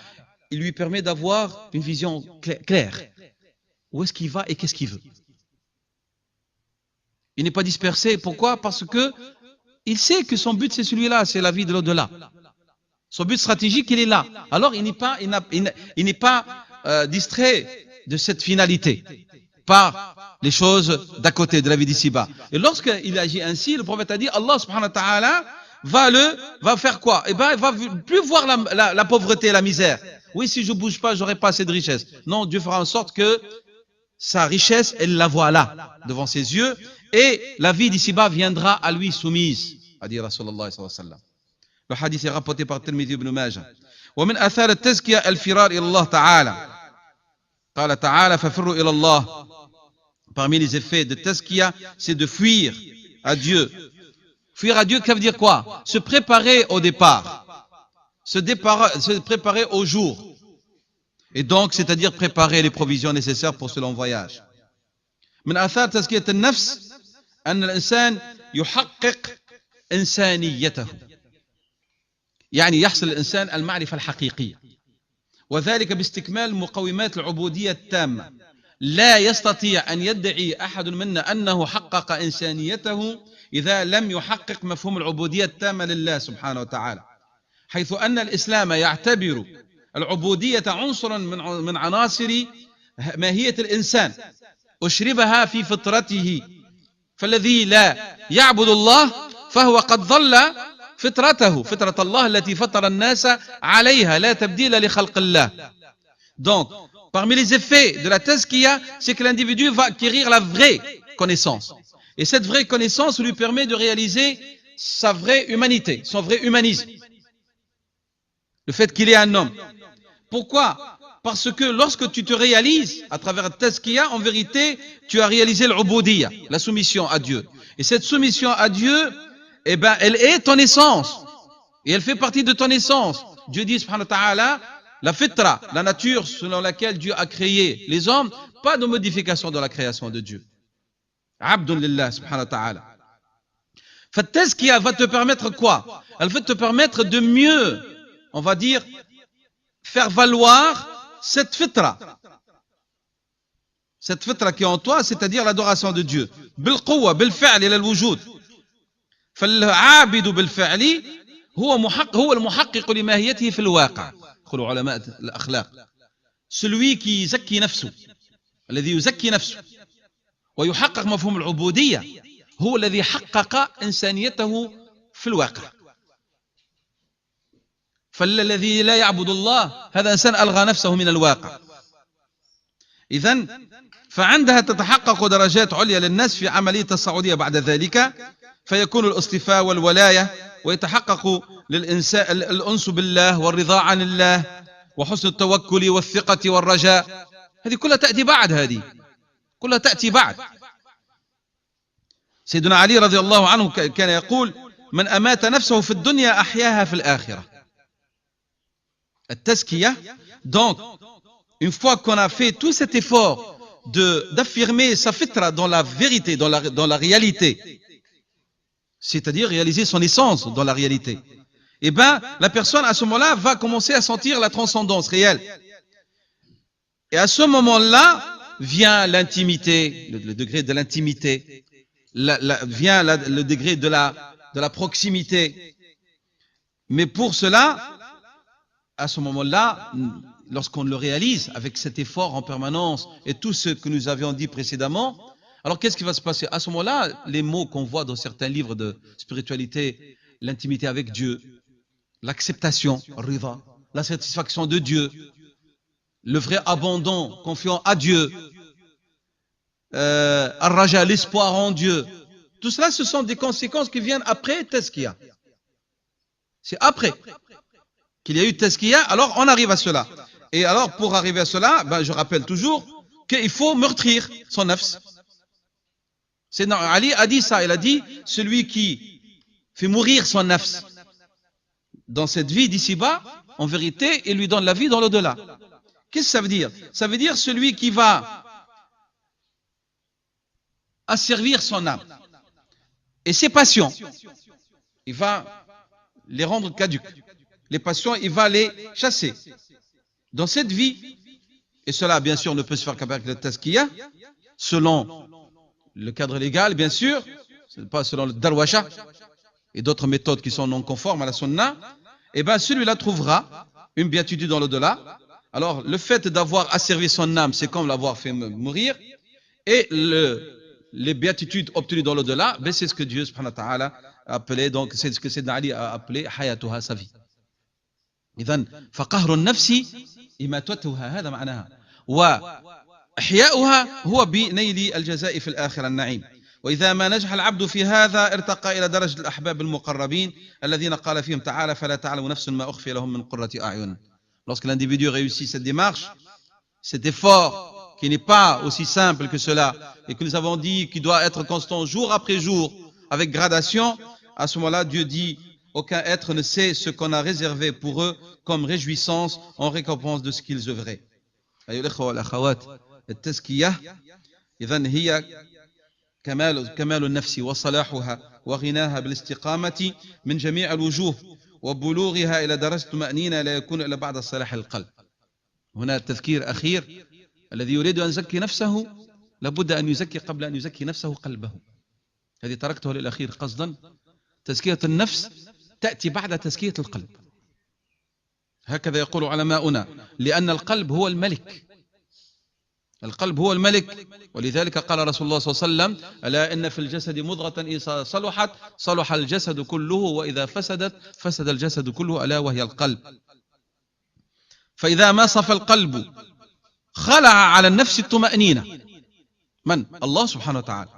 il lui permet d'avoir une vision claire. Où est-ce qu'il va et qu'est-ce qu'il veut? Il n'est pas dispersé. Pourquoi? Parce que il sait que son but c'est celui-là, c'est la vie de l'au-delà. Son but stratégique, il est là. Alors il n'est pas distrait de cette finalité par les choses d'à côté de la vie d'ici-bas. Et lorsqu'il agit ainsi, le prophète a dit: Allah subhanahu wa ta'ala va faire quoi? Eh bien, il va plus voir la pauvreté et la misère. Oui, si je ne bouge pas, je n'aurai pas assez de richesse. Non, Dieu fera en sorte que sa richesse, elle la voit là, devant ses yeux, et la vie d'ici-bas viendra à lui soumise, a dit Rasulullah sallallahu alayhi wa sallam. Le hadith est rapporté par Tirmidhi ibn Majah. ومن آثار التزكية الفرار إلى الله تعالى. قال تعالى: ففروا إلى الله. Parmi les effets de tazkiya, c'est de fuir à Dieu. Fuir à Dieu, ça veut dire quoi? Se préparer au départ. Se préparer au jour. Et donc, c'est-à-dire préparer les provisions nécessaires pour ce long voyage. من آثار تزكية النفس أن الإنسان يحقق إنسانيته. يعني يحصل الإنسان المعرفة الحقيقية، وذلك باستكمال مقومات العبودية التامة. لا يستطيع أن يدعي أحد منا أنه حقق إنسانيته إذا لم يحقق مفهوم العبودية التامة لله سبحانه وتعالى، حيث أن الإسلام يعتبر العبودية عنصرا من عناصر ماهية الإنسان أشربها في فطرته، فالذي لا يعبد الله فهو قد ضل فطرته، فطرة الله التي فطر الناس عليها، لا تبديل لخلق الله. Donc, parmi les effets de la tazkiya, c'est que l'individu va acquérir la vraie connaissance. Et cette vraie connaissance lui permet de réaliser sa vraie humanité, son vrai humanisme. Le fait qu'il est un homme. Pourquoi? Parce que lorsque tu te réalises à travers la tazkiya, en vérité, tu as réalisé l'ubudiyya, la soumission à Dieu. Et cette soumission à Dieu, eh ben, elle est ton essence. Et elle fait partie de ton essence. Dieu dit, subhanahu wa ta'ala, la fitra, la nature selon laquelle Dieu a créé les hommes, pas de modification dans la création de Dieu. Abdun lillah, subhanahu wa ta'ala. Cette tazkiya va te permettre quoi? Elle va te permettre de mieux, on va dire, faire valoir cette fitra. Cette fitra qui est en toi, c'est-à-dire l'adoration de Dieu. Bil quwwa, bil fi'l ila al-wujud. فالعابد بالفعل هو المحقق لماهيته في الواقع. يقولوا علماء الأخلاق. Celui qui يزكي نفسه، الذي يزكي نفسه ويحقق مفهوم العبودية، هو الذي حقق إنسانيته في الواقع. فالذي لا يعبد الله هذا إنسان ألغى نفسه من الواقع. إذن فعندها تتحقق درجات عليا للناس في عملية الصعودية بعد ذلك، فيكون الاصطفاء والولاية، ويتحقق للإنسان الأنس بالله والرضا عن الله وحسن التوكل والثقة والرجاء. هذه كلها تأتي بعد، هذه كلها تأتي بعد. سيدنا علي رضي الله عنه كان يقول: من أمات نفسه في الدنيا أحياها في الآخرة. التزكية. Donc, une fois qu'on a fait tout cet effort d'affirmer sa fitra dans la vérité, dans la réalité, c'est-à-dire réaliser son essence dans la réalité, eh bien, la personne à ce moment-là va commencer à sentir la transcendance réelle. Et à ce moment-là vient l'intimité, le degré de l'intimité, vient le degré de la proximité. Mais pour cela, à ce moment-là, lorsqu'on le réalise avec cet effort en permanence et tout ce que nous avions dit précédemment, alors qu'est-ce qui va se passer? À ce moment-là, les mots qu'on voit dans certains livres de spiritualité, l'intimité avec Dieu, l'acceptation, rida, la satisfaction de Dieu, le vrai abandon, confiant à Dieu, ar-raja, l'espoir en Dieu, tout cela, ce sont des conséquences qui viennent après Tazkiya. C'est après qu'il y a eu Tazkiya, alors on arrive à cela. Et alors, pour arriver à cela, ben, je rappelle toujours qu'il faut meurtrir son nafs. Sayyidina Ali a dit ça, il a dit, celui qui fait mourir son nafs dans cette vie d'ici-bas, en vérité, il lui donne la vie dans l'au-delà. Qu'est-ce que ça veut dire? Ça veut dire celui qui va asservir son âme et ses passions, il va les rendre caduques. Les passions, il va les chasser. Dans cette vie, et cela bien sûr ne peut se faire qu'avec le tazkiya, selon le cadre légal bien sûr, pas selon le darwasha et d'autres méthodes qui sont non conformes à la sunna, et bien celui-là trouvera une béatitude dans l'au-delà. Alors le fait d'avoir asservi son âme, c'est comme l'avoir fait mourir, et les béatitudes obtenues dans l'au-delà, ben c'est ce que Dieu subhanahu wa ta'ala a appelé, donc c'est ce que Sayyidina Ali a appelé hayatuha, sa vie. إذن فقهر النفس إماتتها هذا معناها وإحياؤها هو بنيل الجزاء في الآخرة النعيم وإذا ما نجح العبد في هذا ارتقى إلى درجة الأحباب المقربين الذين قال فيهم تعالى فلا تعلم نفس ما أخفي لهم من قرة أعين. Lorsque l'individu réussit cette démarche, cet effort qui n'est pas aussi simple que cela et que nous avons dit qu'il doit être constant jour après jour avec gradation, à ce moment-là Dieu dit aucun être ne sait ce qu'on a réservé pour eux comme réjouissance en récompense de ce qu'ils œuvraient. أيها الأخوة والأخوات التزكية إذن هي كمال النفس وصلاحها وغناها بالاستقامة من جميع الوجوه وبلوغها إلى درجة الطمأنينة لا يكون إلا بعد صلاح القلب. هنا تذكير أخير الذي يريد أن يزكي نفسه لابد أن يزكي قبل أن يزكي نفسه قلبه. هذه تركته للأخير قصدا. تزكية النفس تأتي بعد تزكية القلب. هكذا يقول علماؤنا لأن القلب هو الملك. القلب هو الملك ولذلك قال رسول الله صلى الله عليه وسلم ألا إن في الجسد مضغة إذا صلحت صلح الجسد كله وإذا فسدت فسد الجسد كله ألا وهي القلب. فإذا ما صف القلب خلع على النفس الطمأنينة من؟ الله سبحانه وتعالى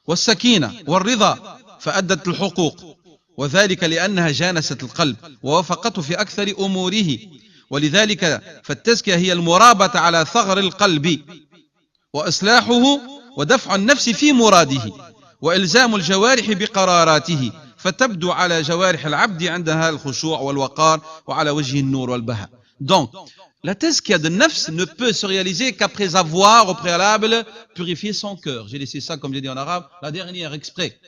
والسكينة والرضا فأدت الحقوق وذلك لأنها جانست القلب ووافقته في أكثر أموره ولذلك فالتزكية هي المرابطة على ثغر القلب وإصلاحه ودفع النفس في مراده وإلزام الجوارح بقراراته فتبدو على جوارح العبد عندها الخشوع والوقار وعلى وجه النور والبهاء. Donc, la tazkiya de nafs ne peut se réaliser qu'après avoir au préalable purifié son cœur. J'ai laissé ça, comme j'ai dit en arabe, la dernière exprès.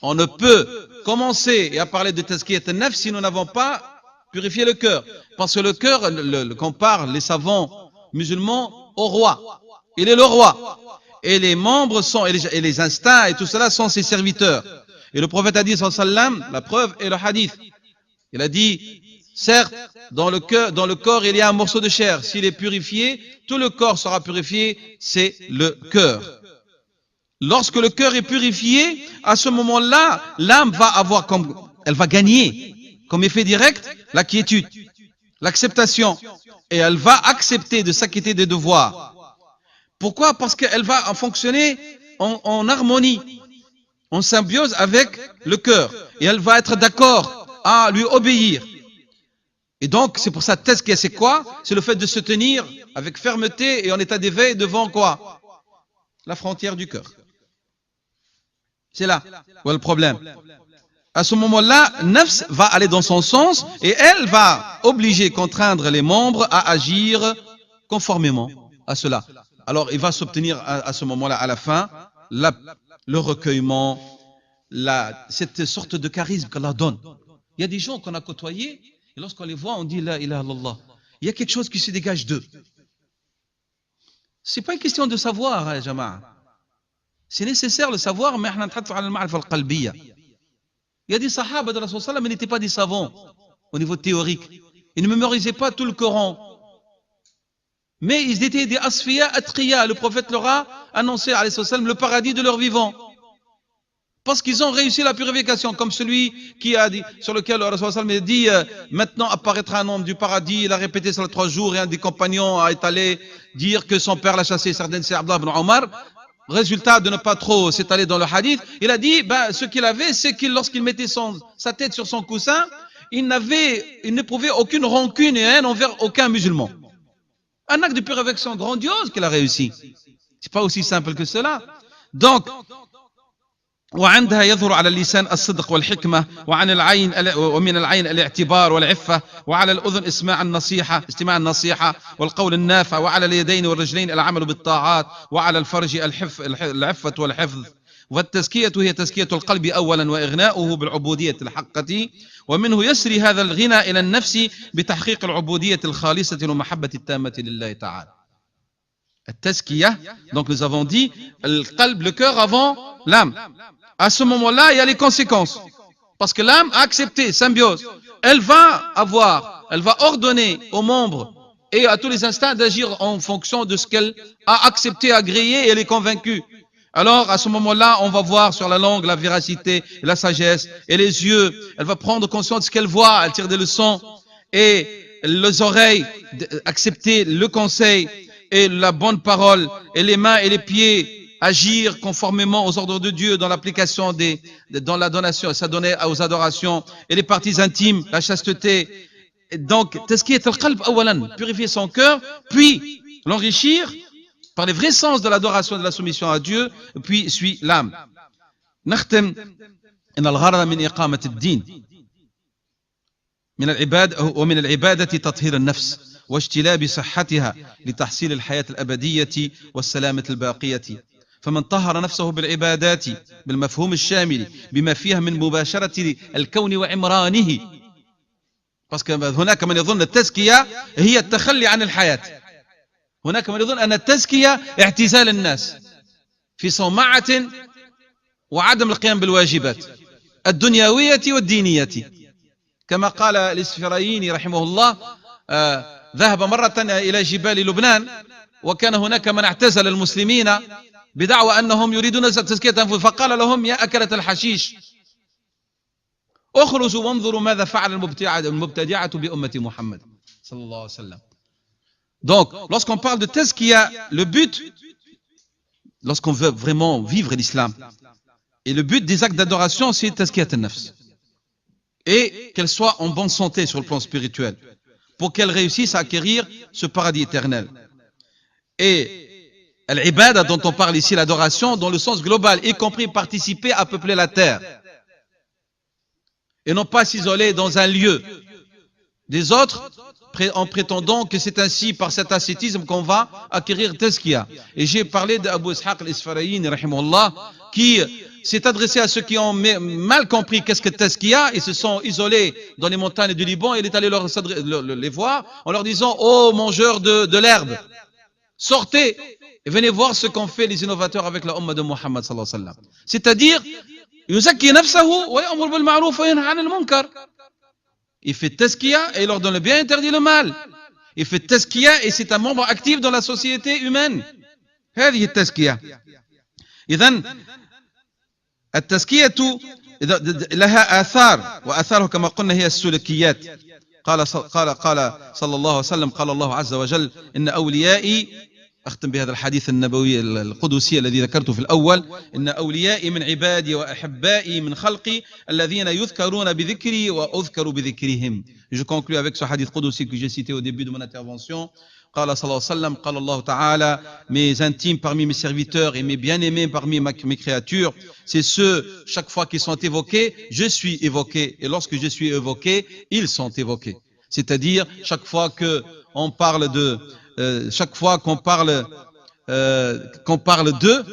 On ne peut commencer à parler de tazkiyat an-nafs si nous n'avons pas purifié le cœur. Parce que le cœur, compare les savants musulmans au roi. Il est le roi. Et les membres sont, et les instincts et tout cela sont ses serviteurs. Et le prophète a dit, sallam, la preuve est le hadith. Il a dit, certes, dans le corps, il y a un morceau de chair. S'il est purifié, tout le corps sera purifié, c'est le cœur. Lorsque le cœur est purifié, à ce moment-là, l'âme va avoir elle va gagner comme effet direct la quiétude, l'acceptation, et elle va accepter de s'acquitter des devoirs. Pourquoi? Parce qu'elle va fonctionner en harmonie, en symbiose avec le cœur, et elle va être d'accord à lui obéir. Et donc, c'est pour ça, tazkiya, c'est quoi? C'est le fait de se tenir avec fermeté et en état d'éveil devant quoi? La frontière du cœur. C'est là où est le problème. À ce moment-là, nafs va aller dans son sens et elle va obliger, contraindre les membres à agir conformément à cela. Alors, il va s'obtenir à ce moment-là, à la fin, le recueillement, cette sorte de charisme qu'Allah donne. Il y a des gens qu'on a côtoyés, et lorsqu'on les voit, on dit La ilaha illallah. Il y a quelque chose qui se dégage d'eux. Ce n'est pas une question de savoir, hein, Jama'a. C'est nécessaire le savoir, mais il y a des sahaba de Rasul sallam, mais n'étaient pas des savants au niveau théorique. Ils ne mémorisaient pas tout le Coran. Mais ils étaient des asfiya atqiya. Le prophète leur a annoncé alayhi sallam, le paradis de leur vivant. Parce qu'ils ont réussi la purification, comme celui qui a dit, sur lequel le Rasul sallam a dit maintenant apparaîtra un homme du paradis. Il a répété ça 3 jours et un des compagnons est allé dire que son père l'a chassé. Certains c'est Abdullah ibn Omar. Résultat de ne pas trop s'étaler dans le hadith, il a dit ce qu'il avait, c'est que lorsqu'il mettait sa tête sur son coussin, il n'éprouvait aucune rancune et haine envers aucun musulman. Un acte de purification grandiose qu'il a réussi. C'est pas aussi simple que cela. Donc, وعندها يظهر على اللسان الصدق والحكمة ومن العين الاعتبار والعفة وعلى الأذن استماع النصيحة والقول النافع وعلى اليدين والرجلين العمل بالطاعات وعلى الفرج العفة والحفظ والتزكية هي تزكية القلب أولا وإغناؤه بالعبودية الحقة ومنه يسري هذا الغنى إلى النفس بتحقيق العبودية الخالصة والمحبة التامة لله تعالى. التزكية, donc nous avons dit le cœur avant l'âme. À ce moment-là, il y a les conséquences. Parce que l'âme a accepté, symbiose. Elle va ordonner aux membres et à tous les instants d'agir en fonction de ce qu'elle a accepté, agréé et elle est convaincue. Alors, à ce moment-là, on va voir sur la langue la véracité, la sagesse et les yeux. Elle va prendre conscience de ce qu'elle voit, elle tire des leçons. Et les oreilles, accepter le conseil et la bonne parole. Et les mains et les pieds, agir conformément aux ordres de Dieu dans l'application dans la donation, s'adonner aux adorations et les parties intimes, la chasteté. Et donc, tazkiyat al-qalb awalan, purifier son cœur, puis l'enrichir par les vrais sens de l'adoration et de la soumission à Dieu, puis suit l'âme. نختم إن الغرض من إقامة الدين ومن العبادة تطهير النفس واجتلاب صحتها لتحصيل الحياة الأبدية والسلامة الباقية. فمن طهر نفسه بالعبادات بالمفهوم الشامل بما فيها من مباشرة الكون وعمرانه. parce que هناك من يظن التزكية هي التخلي عن الحياة. هناك من يظن أن التزكية اعتزال الناس في صومعة وعدم القيام بالواجبات الدنيوية والدينية. كما قال الإسفرايني رحمه الله ذهب مرة إلى جبال لبنان وكان هناك من اعتزل المسلمين بدعوى أنهم يريدون تزكية أنفسهم فقال لهم يا أكلة الحشيش اخرجوا وانظروا ماذا فعل المبتدعة بأمة محمد صلى الله عليه وسلم. Donc, lorsqu'on parle de tazkiya, le but, lorsqu'on veut vraiment vivre l'islam, et le but des actes d'adoration, c'est tazkiyat al-nafs. Et qu'elle soit en bonne santé sur le plan spirituel, pour qu'elle réussisse à acquérir ce paradis éternel. Et l'ibada dont on parle ici, l'adoration, dans le sens global, y compris participer à peupler la terre. Et non pas s'isoler dans un lieu des autres, en prétendant que c'est ainsi, par cet ascétisme, qu'on va acquérir tazkiya. Et j'ai parlé d'Abu Ishaq al-Isfarayini, rahimahullah, qui s'est adressé à ceux qui ont mal compris qu'est-ce que tazkiya, et se sont isolés dans les montagnes du Liban, et il est allé les voir, en leur disant, ô mangeurs de l'herbe, sortez et venez voir ce qu'ont fait les innovateurs avec la Ummah de Muhammad sallallahu alayhi wa sallam. C'est-à-dire, yuzakki nafsahu wa ya'mur bil ma'ruf wa yanha 'anil munkar. Il fait tazkiya et il ordonne le bien et interdit le mal. Il fait tazkiya et c'est un membre actif dans la société humaine. هذه التزكية. إذن التزكية لها آثار وآثارها كما قلنا هي السلوكيات. قال صلى الله عليه وسلم قال الله عز وجل إن أوليائي أختم بهذا الحديث النبوي القدسي الذي ذكرته في الأول إن أوليائي من عبادي وأحبائي من خلقي الذين يذكرون بذكري وأذكر بذكرهم. Je conclue avec ce hadith qudsi que j'ai cité au début de mon intervention. قال صلى الله عليه وسلم قال الله تعالى mes intimes parmi mes serviteurs et mes bien-aimés parmi mes créatures, c'est ceux, chaque fois qu'ils sont évoqués, je suis évoqué. Et lorsque je suis évoqué, ils sont évoqués. C'est-à-dire, chaque fois qu'on parle de chaque fois qu'on parle d'eux,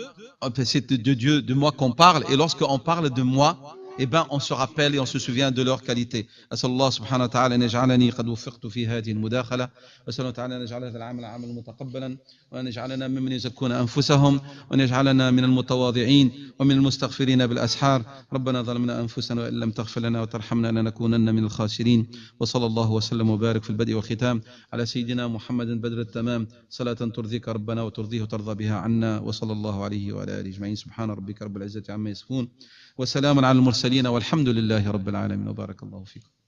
c'est de Dieu, de moi qu'on parle. Et lorsqu'on parle de moi, eh ben, on se rappelle et on se souvient de leurs qualités. أسأل الله سبحانه وتعالى أن يجعلني قد وفقت في هذه المداخلة. وأسأل الله تعالى أن يجعل هذا العمل عملا متقبلا، وأن يجعلنا ممن يزكون أنفسهم، وأن يجعلنا من المتواضعين ومن المستغفرين بالأسحار. ربنا ظلمنا أنفسنا وإن لم تغفر لنا وترحمنا لنكونن من الخاسرين. وصلى الله وسلم وبارك في البدء والختام على سيدنا محمد بدر التمام، صلاة ترضيك ربنا وترضيه وترضى بها عنا. وصلى الله عليه وعلى آله أجمعين. سبحان ربك رب العزة عما يصفون، وسلام على المرسلين، والحمد لله رب العالمين، وبارك الله فيكم.